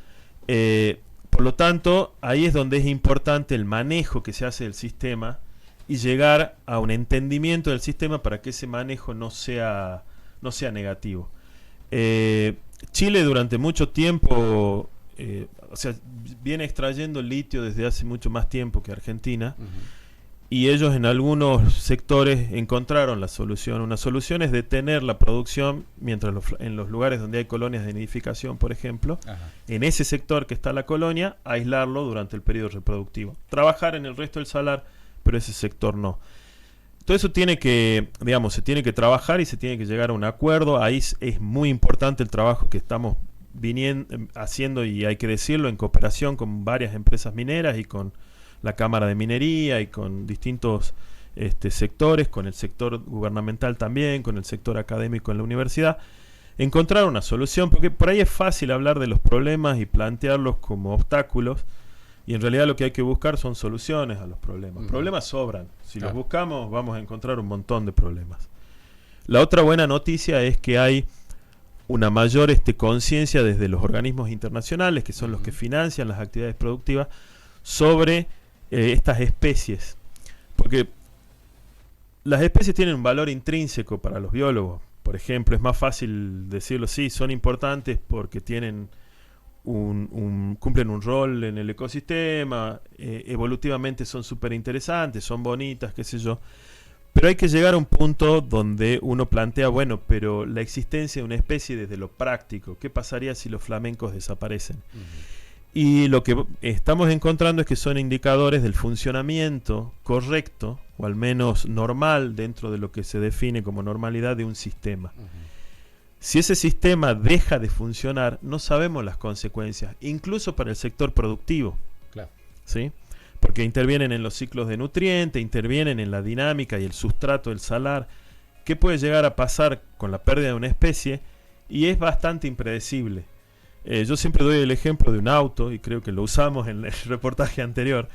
Por lo tanto, ahí es donde es importante el manejo que se hace del sistema y llegar a un entendimiento del sistema para que ese manejo no sea negativo. Chile durante mucho tiempo viene extrayendo litio desde hace mucho más tiempo que Argentina, y ellos en algunos sectores encontraron la solución. Una solución es detener la producción mientras en los lugares donde hay colonias de nidificación, por ejemplo, en ese sector que está la colonia, aislarlo durante el periodo reproductivo. Trabajar en el resto del salar, pero ese sector no. Todo eso se tiene que trabajar y se tiene que llegar a un acuerdo. Ahí es muy importante el trabajo que estamos haciendo, y hay que decirlo, en cooperación con varias empresas mineras y con la Cámara de Minería y con distintos sectores, con el sector gubernamental también, con el sector académico en la universidad, encontrar una solución, porque por ahí es fácil hablar de los problemas y plantearlos como obstáculos, y en realidad lo que hay que buscar son soluciones a los problemas. Problemas sobran, si los buscamos vamos a encontrar un montón de problemas. La otra buena noticia es que hay una mayor conciencia desde los organismos internacionales, que son los que financian las actividades productivas, sobre estas especies, porque las especies tienen un valor intrínseco para los biólogos. Por ejemplo, es más fácil decirlo, sí, son importantes porque tienen cumplen un rol en el ecosistema, evolutivamente son súper interesantes, son bonitas, qué sé yo, pero hay que llegar a un punto donde uno plantea, bueno, pero la existencia de una especie desde lo práctico, ¿qué pasaría si los flamencos desaparecen? Y lo que estamos encontrando es que son indicadores del funcionamiento correcto, o al menos normal, dentro de lo que se define como normalidad de un sistema. Si ese sistema deja de funcionar, no sabemos las consecuencias, incluso para el sector productivo. ¿Sí? Porque intervienen en los ciclos de nutrientes, intervienen en la dinámica y el sustrato del salar. qué puede llegar a pasar con la pérdida de una especie, y es bastante impredecible. Yo siempre doy el ejemplo de un auto, y creo que lo usamos en el reportaje anterior.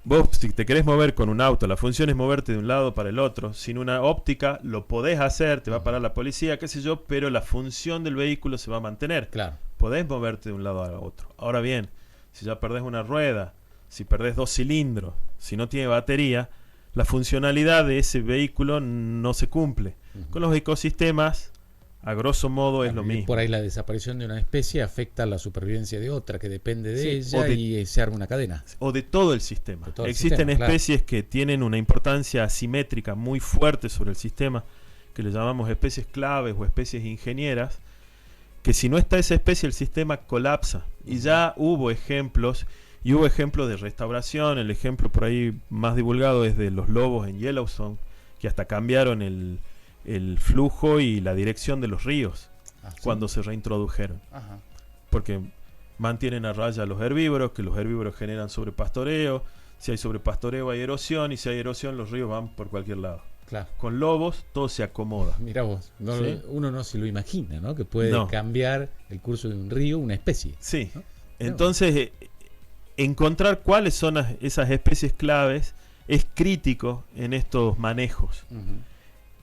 Vos, si te querés mover con un auto, la función es moverte de un lado para el otro. Sin una óptica lo podés hacer, te va a parar la policía, qué sé yo, pero la función del vehículo se va a mantener. Claro. Podés moverte de un lado a otro. Ahora bien, si ya perdés una rueda, si perdés 2 cilindros, si no tiene batería, la funcionalidad de ese vehículo no se cumple. Con los ecosistemas, a grosso modo, es lo mismo. Por ahí la desaparición de una especie afecta a la supervivencia de otra que depende de ella, y se arma una cadena. O de todo el sistema. Existen sistema, especies que tienen una importancia asimétrica muy fuerte sobre el sistema, que le llamamos especies claves o especies ingenieras, que si no está esa especie el sistema colapsa. Y ya hubo ejemplos, y hubo ejemplos de restauración. El ejemplo por ahí más divulgado es de los lobos en Yellowstone, que hasta cambiaron el flujo y la dirección de los ríos cuando se reintrodujeron. Porque mantienen a raya a los herbívoros, que los herbívoros generan sobrepastoreo. Si hay sobrepastoreo hay erosión, y si hay erosión los ríos van por cualquier lado. Claro. Con lobos todo se acomoda. Mirá vos, ¿Sí? Uno no se lo imagina, ¿no? Que puede cambiar el curso de un río, una especie. Sí. ¿No? Entonces, encontrar cuáles son esas especies claves es crítico en estos manejos.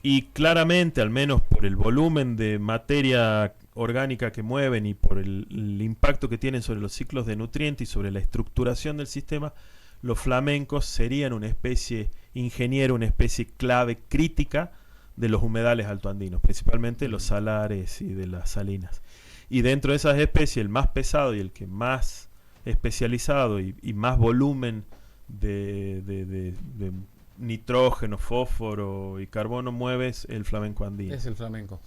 Y claramente, al menos por el volumen de materia orgánica que mueven y por el impacto que tienen sobre los ciclos de nutrientes y sobre la estructuración del sistema, los flamencos serían una especie ingeniera, una especie clave crítica de los humedales altoandinos, principalmente los salares y de las salinas. Y dentro de esas especies, el más pesado y el que más especializado y más volumen de nitrógeno, fósforo y carbono mueve es el flamenco andino. Es el flamenco.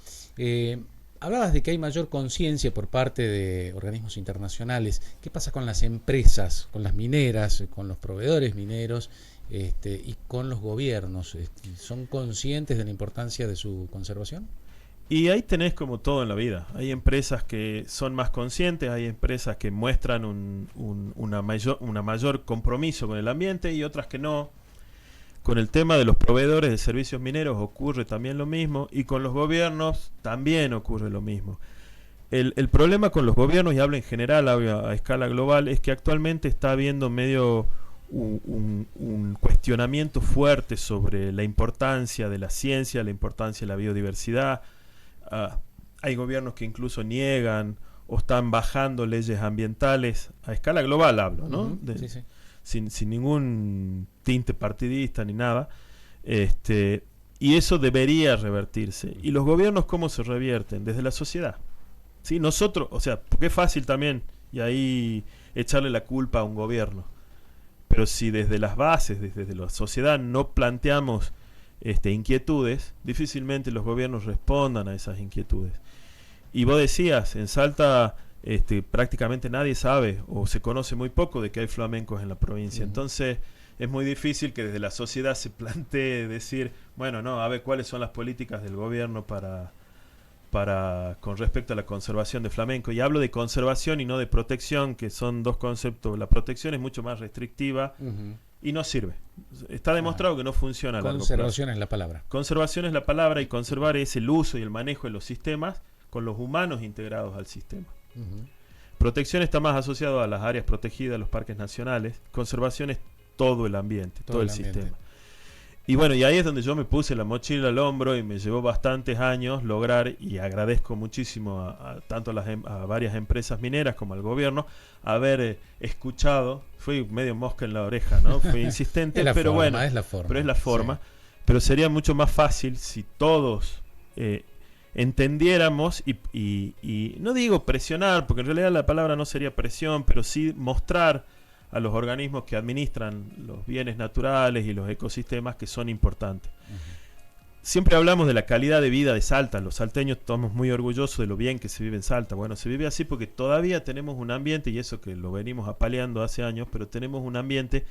Hablabas de que hay mayor conciencia por parte de organismos internacionales. ¿Qué pasa con las empresas, con las mineras, con los proveedores mineros y con los gobiernos? ¿Son conscientes de la importancia de su conservación? Y ahí tenés como todo en la vida. Hay empresas que son más conscientes, hay empresas que muestran una mayor compromiso con el ambiente y otras que no. Con el tema de los proveedores de servicios mineros ocurre también lo mismo, y con los gobiernos también ocurre lo mismo. El problema con los gobiernos, y hablo en general, hablo a escala global, es que actualmente está habiendo medio un cuestionamiento fuerte sobre la importancia de la ciencia, la importancia de la biodiversidad. Hay gobiernos que incluso niegan o están bajando leyes ambientales, a escala global hablo, ¿no? Sí. Sin ningún tinte partidista ni nada, y eso debería revertirse. ¿Y los gobiernos cómo se revierten? Desde la sociedad. ¿Sí? Nosotros, o sea, porque es fácil también y ahí echarle la culpa a un gobierno, pero si desde las bases, desde la sociedad no planteamos inquietudes, difícilmente los gobiernos respondan a esas inquietudes. Y vos decías, en Salta prácticamente nadie sabe o se conoce muy poco de que hay flamencos en la provincia. Entonces es muy difícil que desde la sociedad se plantee decir, bueno, no, a ver cuáles son las políticas del gobierno con respecto a la conservación de flamenco. Y hablo de conservación y no de protección, que son dos conceptos. La protección es mucho más restrictiva y no sirve. Está demostrado que no funciona a largo plazo. Conservación es la palabra. Conservación es la palabra, y conservar es el uso y el manejo de los sistemas con los humanos integrados al sistema. Protección está más asociado a las áreas protegidas, los parques nacionales. Conservación es todo el ambiente, todo el sistema. Y bueno, y ahí es donde yo me puse la mochila al hombro y me llevó bastantes años lograr, y agradezco muchísimo tanto a varias empresas mineras como al gobierno, haber escuchado. Fui medio mosca en la oreja, ¿no? Fui insistente, pero forma, bueno, es la forma. Pero es la forma. Sí. Pero sería mucho más fácil si todos entendiéramos y no digo presionar, porque en realidad la palabra no sería presión, pero sí mostrar a los organismos que administran los bienes naturales y los ecosistemas que son importantes. Siempre hablamos de la calidad de vida de Salta. Los salteños estamos muy orgullosos de lo bien que se vive en Salta. Bueno, se vive así porque todavía tenemos un ambiente, y eso que lo venimos apaleando hace años, pero tenemos un ambiente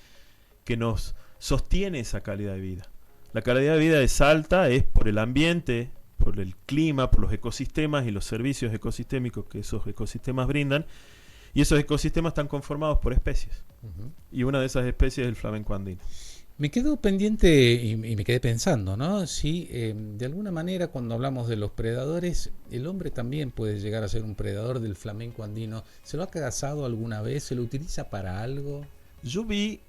que nos sostiene esa calidad de vida. La calidad de vida de Salta es por el ambiente, por el clima, por los ecosistemas y los servicios ecosistémicos que esos ecosistemas brindan. Y esos ecosistemas están conformados por especies. Y una de esas especies es el flamenco andino. Me quedo pendiente y me quedé pensando, ¿no? Si de alguna manera cuando hablamos de los predadores, el hombre también puede llegar a ser un predador del flamenco andino. ¿Se lo ha cazado alguna vez? ¿Se lo utiliza para algo? Yo vi,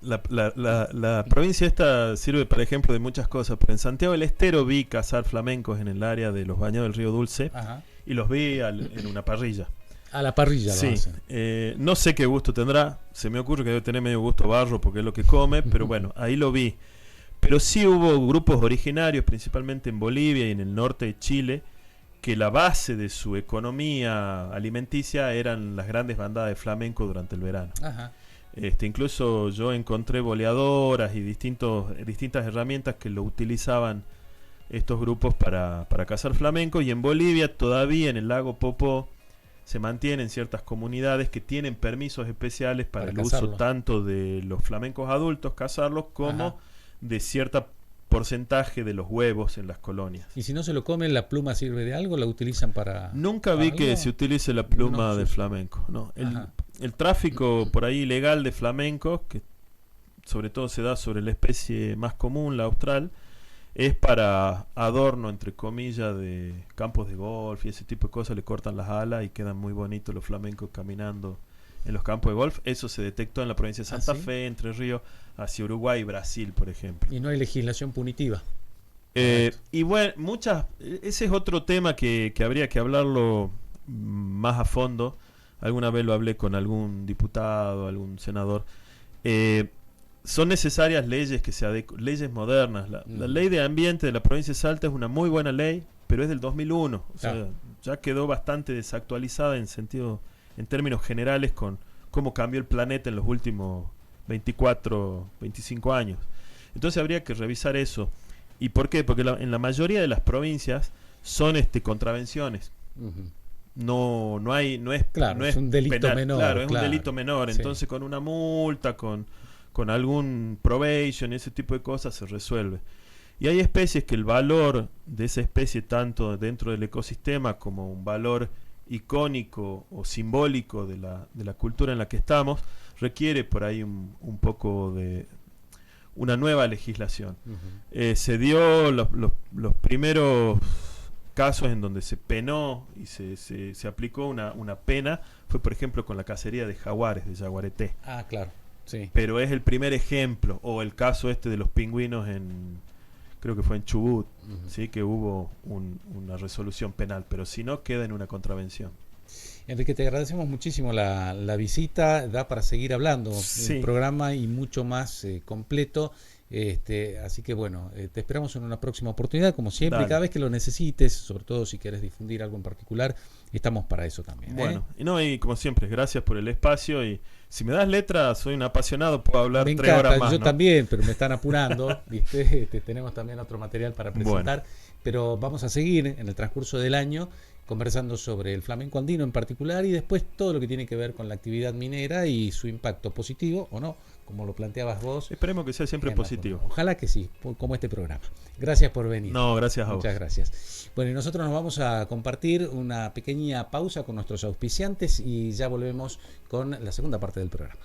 la provincia esta sirve para ejemplo de muchas cosas, pero en Santiago del Estero vi cazar flamencos en el área de los bañados del río Dulce. Ajá. Y los vi en una parrilla. A la parrilla lo Sí, hacen. no sé qué gusto tendrá. Se me ocurre que debe tener medio gusto barro porque es lo que come, pero bueno, ahí lo vi. Pero sí hubo grupos originarios, principalmente en Bolivia y en el norte de Chile, que la base de su economía alimenticia eran las grandes bandadas de flamenco durante el verano. Ajá. Incluso yo encontré boleadoras y distintas herramientas que lo utilizaban estos grupos para cazar flamenco. Y en Bolivia todavía en el lago Popó se mantienen ciertas comunidades que tienen permisos especiales para el cazarlo. uso tanto de los flamencos adultos, cazarlos, como Ajá. de cierto porcentaje de los huevos en las colonias. Y si no se lo comen, ¿la pluma sirve de algo? ¿La utilizan para...? Nunca vi que se utilice la pluma No, de sí. flamenco. No. Ajá. El tráfico por ahí ilegal de flamencos, que sobre todo se da sobre la especie más común, la austral, es para adorno, entre comillas, de campos de golf y ese tipo de cosas. Le cortan las alas y quedan muy bonitos los flamencos caminando en los campos de golf. Eso se detectó en la provincia de Santa ¿sí? Fe, Entre Ríos, hacia Uruguay y Brasil, por ejemplo. Y no hay legislación punitiva. Y bueno, ese es otro tema que habría que hablarlo más a fondo. Alguna vez lo hablé con algún diputado, algún senador. Son necesarias leyes que leyes modernas. La ley de ambiente de la provincia de Salta es una muy buena ley, pero es del 2001. O sea, ya quedó bastante desactualizada en términos generales con cómo cambió el planeta en los últimos 24, 25 años. Entonces habría que revisar eso. ¿Y por qué? Porque en la mayoría de las provincias son contravenciones. Uh-huh. No es un delito penal. menor. Claro, es un delito menor. Sí. Entonces con una multa, con algún probation, ese tipo de cosas se resuelve. Y hay especies que el valor de esa especie, tanto dentro del ecosistema como un valor icónico o simbólico de la cultura en la que estamos, requiere por ahí un poco de una nueva legislación. Uh-huh. Se dio los primeros casos en donde se penó y se aplicó una pena, fue por ejemplo con la cacería de jaguares, de jaguareté. Ah, claro. Sí. Pero es el primer ejemplo, o el caso de los pingüinos creo que fue en Chubut, uh-huh. ¿Sí? Que hubo una resolución penal, pero si no queda en una contravención. Enrique, te agradecemos muchísimo la visita, da para seguir hablando, sí. Un programa y mucho más completo. Así que bueno, te esperamos en una próxima oportunidad, como siempre. Dale. Cada vez que lo necesites, sobre todo si quieres difundir algo en particular, estamos para eso también. Bueno, y como siempre, gracias por el espacio. Y si me das letra, soy un apasionado, puedo hablar 3 horas más. Yo ¿no? también, pero me están apurando. ¿Viste? Tenemos también otro material para presentar, bueno. Pero vamos a seguir en el transcurso del año conversando sobre el flamenco andino en particular y después todo lo que tiene que ver con la actividad minera y su impacto positivo o no, como lo planteabas vos. Esperemos que sea siempre positivo. Ojalá que sí, como este programa. Gracias por venir. No, gracias a vos. Muchas gracias. Bueno, y nosotros nos vamos a compartir una pequeña pausa con nuestros auspiciantes y ya volvemos con la segunda parte del programa.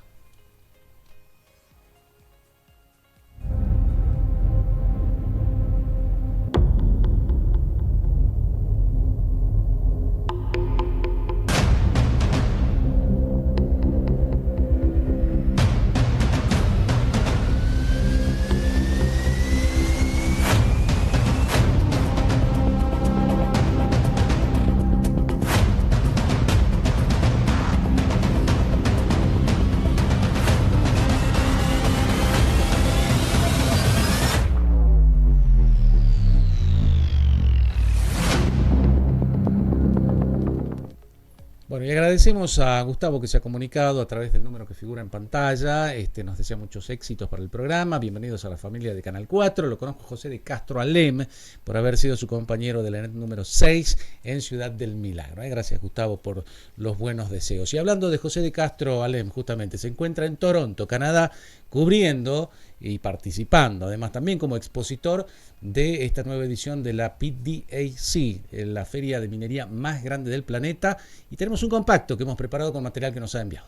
Bueno, y agradecemos a Gustavo que se ha comunicado a través del número que figura en pantalla. Nos desea muchos éxitos para el programa. Bienvenidos a la familia de Canal 4. Lo conozco José de Castro Alem por haber sido su compañero de la ENET número 6 en Ciudad del Milagro. Gracias, Gustavo, por los buenos deseos. Y hablando de José de Castro Alem, justamente se encuentra en Toronto, Canadá, cubriendo y participando, además también como expositor de esta nueva edición de la PDAC, la feria de minería más grande del planeta, y tenemos un compacto que hemos preparado con material que nos ha enviado.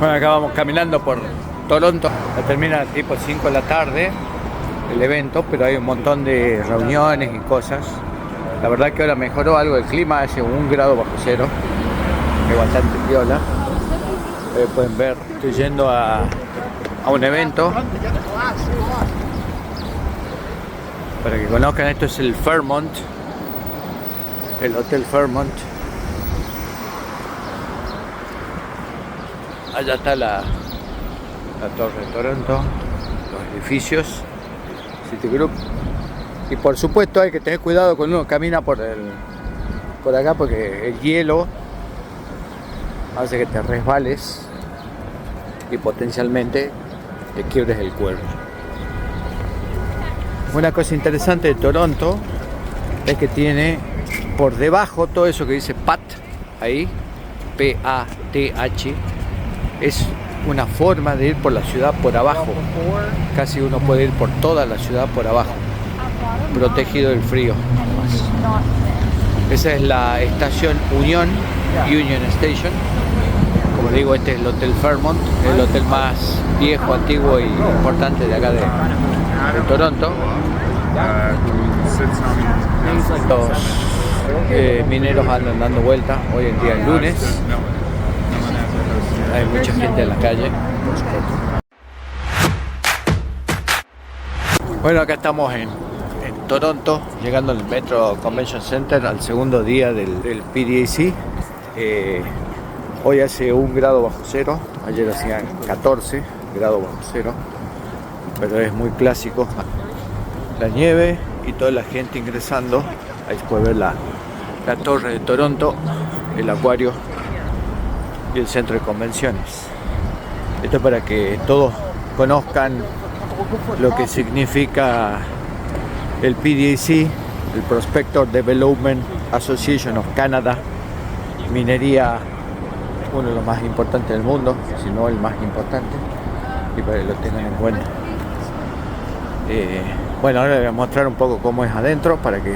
Bueno, acá vamos caminando por Toronto. Termina tipo 5 de la tarde el evento, pero hay un montón de reuniones y cosas. La verdad que ahora mejoró algo el clima, hace 1 grado bajo cero, es bastante piola. Pueden ver, estoy yendo a un evento. Para que conozcan, esto es el Fairmont, el Hotel Fairmont. Allá está la Torre de Toronto, los edificios, Citigroup. Y por supuesto hay que tener cuidado cuando uno camina por acá, porque el hielo hace que te resbales y potencialmente te quiebres el cuerpo. Una cosa interesante de Toronto es que tiene por debajo todo eso que dice PATH, ahí, P-A-T-H, es una forma de ir por la ciudad por abajo. Casi uno puede ir por toda la ciudad por abajo, protegido del frío. Esa es la estación Union Station. Como digo, este es el Hotel Fairmont, el hotel más viejo, antiguo y importante de acá de Toronto. Los mineros andan dando vueltas. Hoy en día es lunes. Hay mucha gente en la calle, por supuesto. Bueno, acá estamos en Toronto, llegando al Metro Convention Center, al segundo día del PDAC. Hoy hace 1 grado bajo cero, ayer hacían 14 grados bajo cero, pero es muy clásico. La nieve y toda la gente ingresando. Ahí se puede ver la Torre de Toronto, el acuario y el centro de convenciones. Esto es para que todos conozcan lo que significa el PDAC, el Prospector Development Association of Canada, minería, uno de los más importantes del mundo, si no el más importante, y para que lo tengan en cuenta. Bueno, ahora les voy a mostrar un poco cómo es adentro para que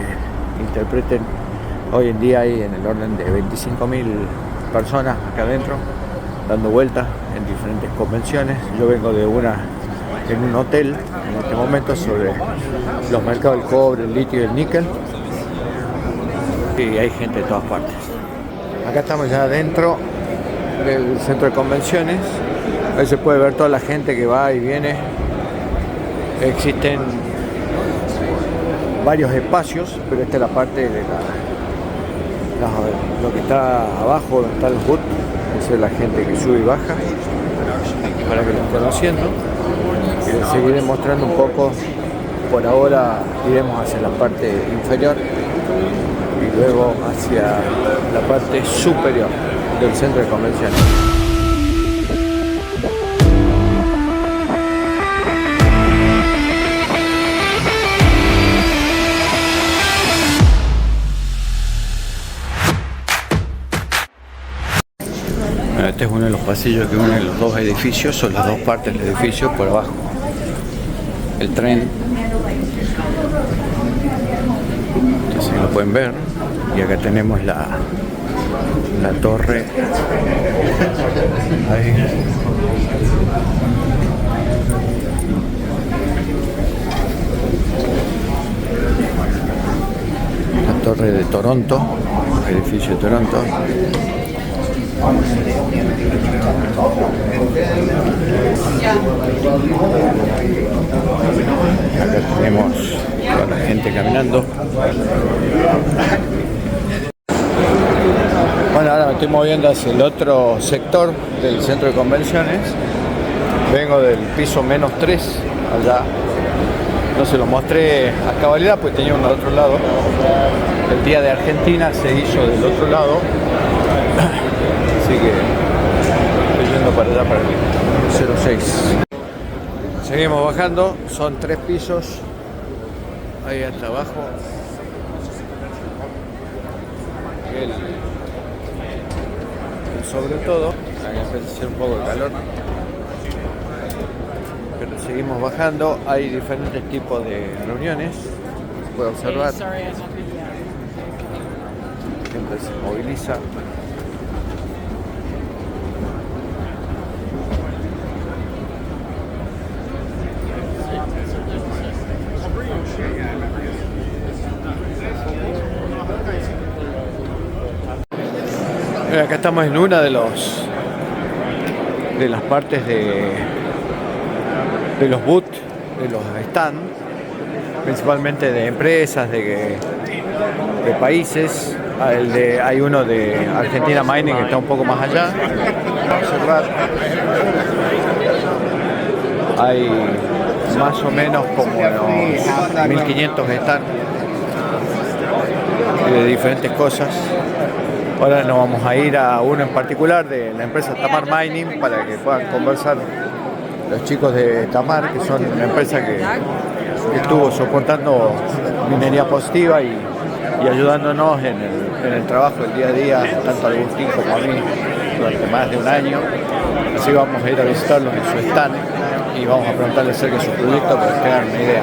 interpreten. Hoy en día hay en el orden de 25.000 personas acá adentro dando vueltas en diferentes convenciones. Yo vengo de en un hotel en este momento sobre los mercados del cobre, el litio y el níquel, y hay gente de todas partes. Acá estamos ya adentro del centro de convenciones. Ahí se puede ver toda la gente que va y viene. Existen varios espacios, pero esta es la parte de lo que está abajo, donde está el hood. Esa es la gente que sube y baja, para que lo estén conociendo. Y les seguiré mostrando un poco. Por ahora iremos hacia la parte inferior y luego hacia la parte superior del centro de convenciones. Este es uno de los pasillos que unen los dos edificios, son las dos partes del edificio. Por abajo el tren, entonces lo pueden ver, y acá tenemos la torre ahí. La torre de Toronto, el edificio de Toronto. Acá tenemos toda la gente caminando. Bueno, ahora me estoy moviendo hacia el otro sector del centro de convenciones. Vengo del piso -3, allá. No se lo mostré a cabalidad, pues tenía uno al otro lado. El día de Argentina se hizo del otro lado. Así que estoy yendo para allá, para el 06. Seguimos bajando, son 3 pisos. Ahí hasta abajo. El sobre todo, acá empieza a hacer un poco de calor. Pero seguimos bajando, hay diferentes tipos de reuniones. Se puede observar. Gente se moviliza. Acá estamos en una de las partes de los booths, de los stands, principalmente de empresas, de países. Hay uno de Argentina Mining que está un poco más allá. Vamos a observar. Hay más o menos como unos 1500 stands de diferentes cosas. Ahora nos vamos a ir a uno en particular de la empresa Tamar Mining para que puedan conversar los chicos de Tamar, que son una empresa que estuvo soportando minería positiva y ayudándonos en el trabajo del día a día, tanto a Agustín como a mí, durante más de un año. Así que vamos a ir a visitarlos en su stand y vamos a preguntarles acerca de su proyecto para que tengan una idea.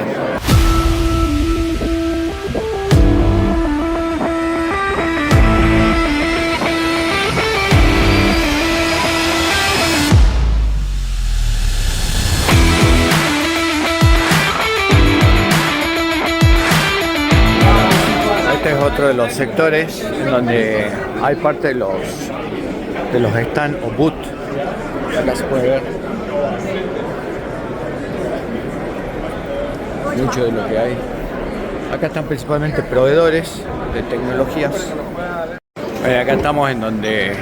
Este es otro de los sectores en donde hay parte de los stands o booths. Acá se puede ver mucho de lo que hay. Acá están principalmente proveedores de tecnologías. Acá estamos en donde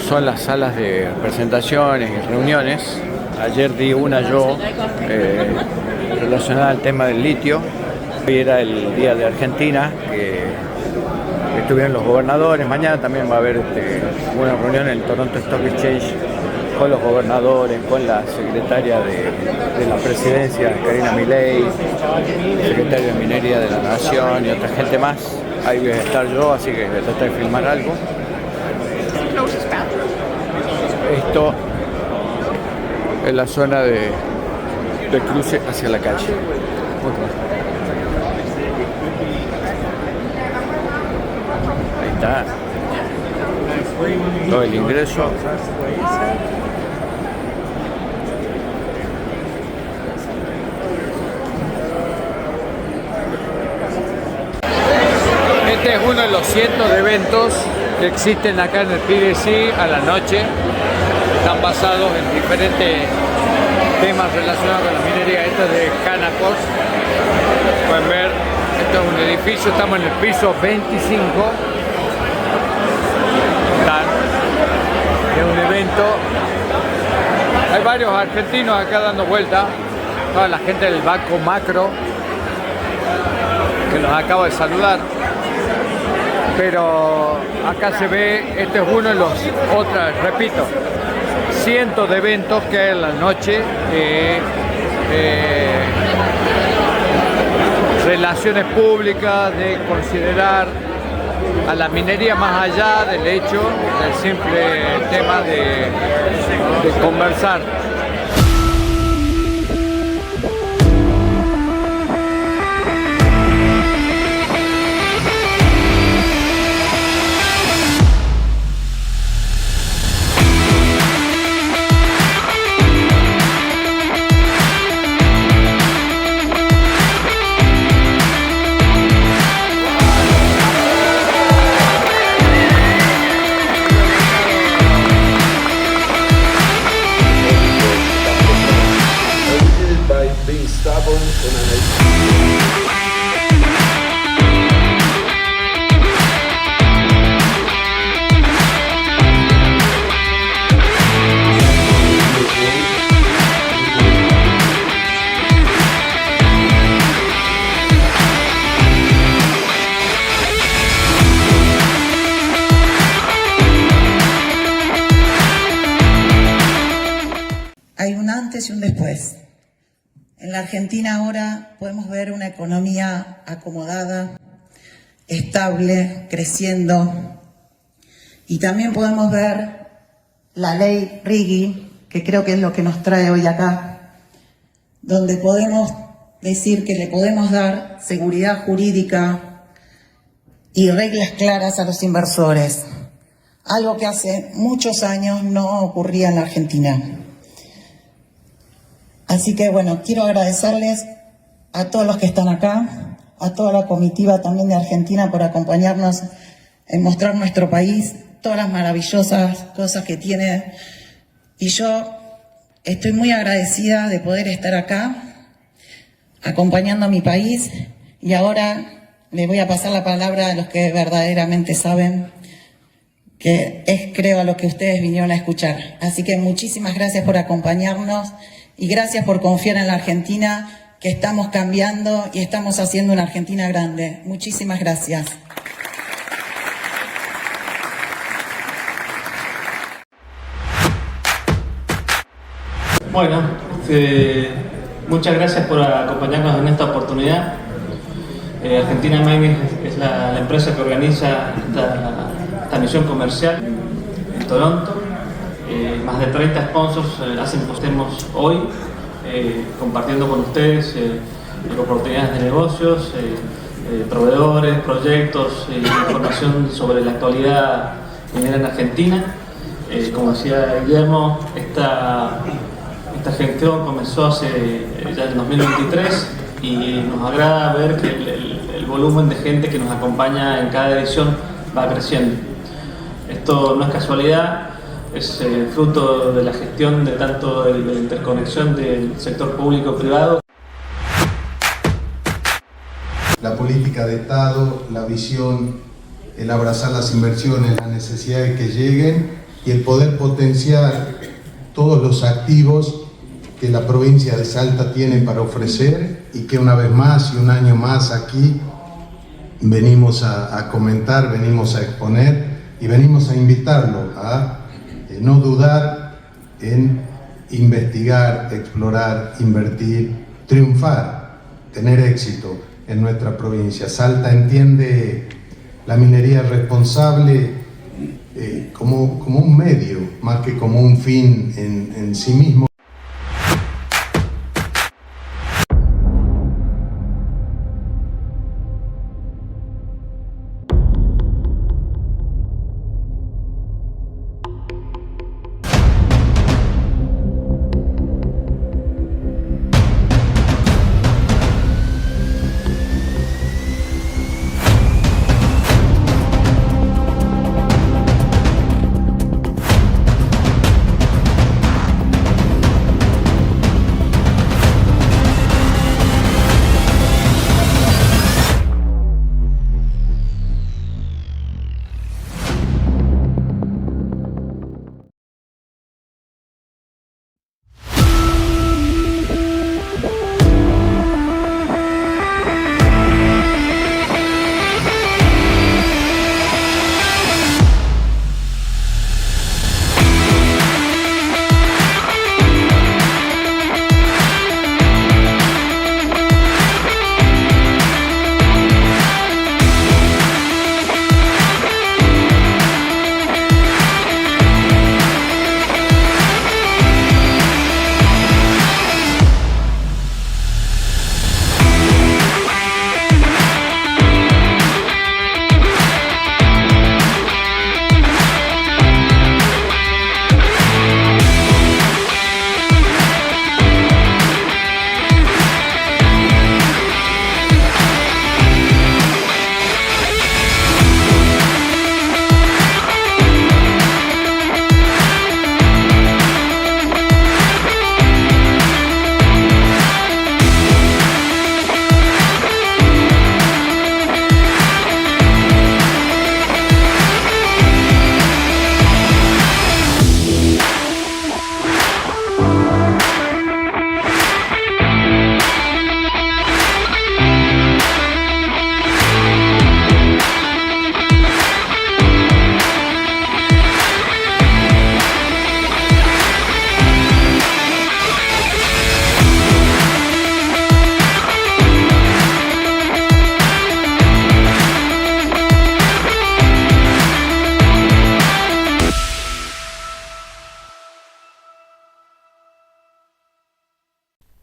son las salas de presentaciones y reuniones. Ayer di una yo relacionada al tema del litio. Hoy era el día de Argentina, que estuvieron los gobernadores. Mañana también va a haber una reunión en el Toronto Stock Exchange con los gobernadores, con la secretaria de la presidencia, Karina Milei, secretaria de Minería de la Nación y otra gente más. Ahí voy a estar yo, así que voy a tratar de filmar algo. Esto es la zona de cruce hacia la calle. Ahí está todo el ingreso. Este es uno de los cientos de eventos que existen acá en el PDC a la noche. Están basados en diferentes temas relacionados con la minería. Esto es de Canacos. Pueden ver, esto es un edificio, estamos en el piso 25. Es un evento. Hay varios argentinos acá dando vuelta. Toda la gente del Banco Macro que los acabo de saludar. Pero acá se ve, este es uno de los otros, repito, cientos de eventos que hay en la noche. Relaciones públicas, de considerar a la minería más allá del hecho, del simple tema de conversar. Hay un antes y un después. En la Argentina ahora podemos ver una economía acomodada, estable, creciendo. Y también podemos ver la ley RIGI, que creo que es lo que nos trae hoy acá, donde podemos decir que le podemos dar seguridad jurídica y reglas claras a los inversores. Algo que hace muchos años no ocurría en la Argentina. Así que bueno, quiero agradecerles a todos los que están acá, a toda la comitiva también de Argentina por acompañarnos en mostrar nuestro país todas las maravillosas cosas que tiene. Y yo estoy muy agradecida de poder estar acá, acompañando a mi país. Y ahora le voy a pasar la palabra a los que verdaderamente saben, que es, creo, a lo que ustedes vinieron a escuchar. Así que muchísimas gracias por acompañarnos y gracias por confiar en la Argentina, que estamos cambiando y estamos haciendo una Argentina grande. Muchísimas gracias. Bueno, muchas gracias por acompañarnos en esta oportunidad. Argentina Mining es la empresa que organiza esta misión comercial en Toronto. Más de 30 sponsors hacen que estemos hoy compartiendo con ustedes oportunidades de negocios, proveedores, proyectos, información sobre la actualidad minera en Argentina. Como decía Guillermo, esta gestión comenzó hace ya en 2023 y nos agrada ver que el volumen de gente que nos acompaña en cada edición va creciendo. Esto no es casualidad, es fruto de la gestión de tanto de la interconexión del sector público-privado. La política de Estado, la visión, el abrazar las inversiones, las necesidades que lleguen y el poder potenciar todos los activos que la provincia de Salta tiene para ofrecer y que una vez más y un año más aquí venimos a comentar, venimos a exponer y venimos a invitarlo a no dudar en investigar, explorar, invertir, triunfar, tener éxito en nuestra provincia. Salta entiende la minería responsable como un medio, más que como un fin en sí mismo.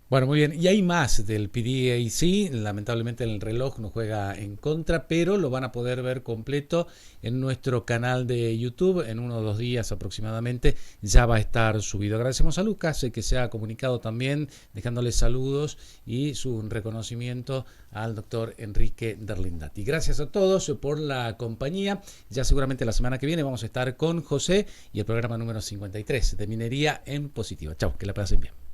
Bueno, muy bien. Y hay más del PDAC. Lamentablemente el reloj nos juega en contra, pero lo van a poder ver completo en nuestro canal de YouTube. En 1 o 2 días aproximadamente ya va a estar subido. Agradecemos a Lucas que se ha comunicado también, dejándole saludos y su reconocimiento al doctor Enrique Derlindati. Gracias a todos por la compañía. Ya seguramente la semana que viene vamos a estar con José y el programa número 53 de Minería en Positiva. Chao, que la pasen bien.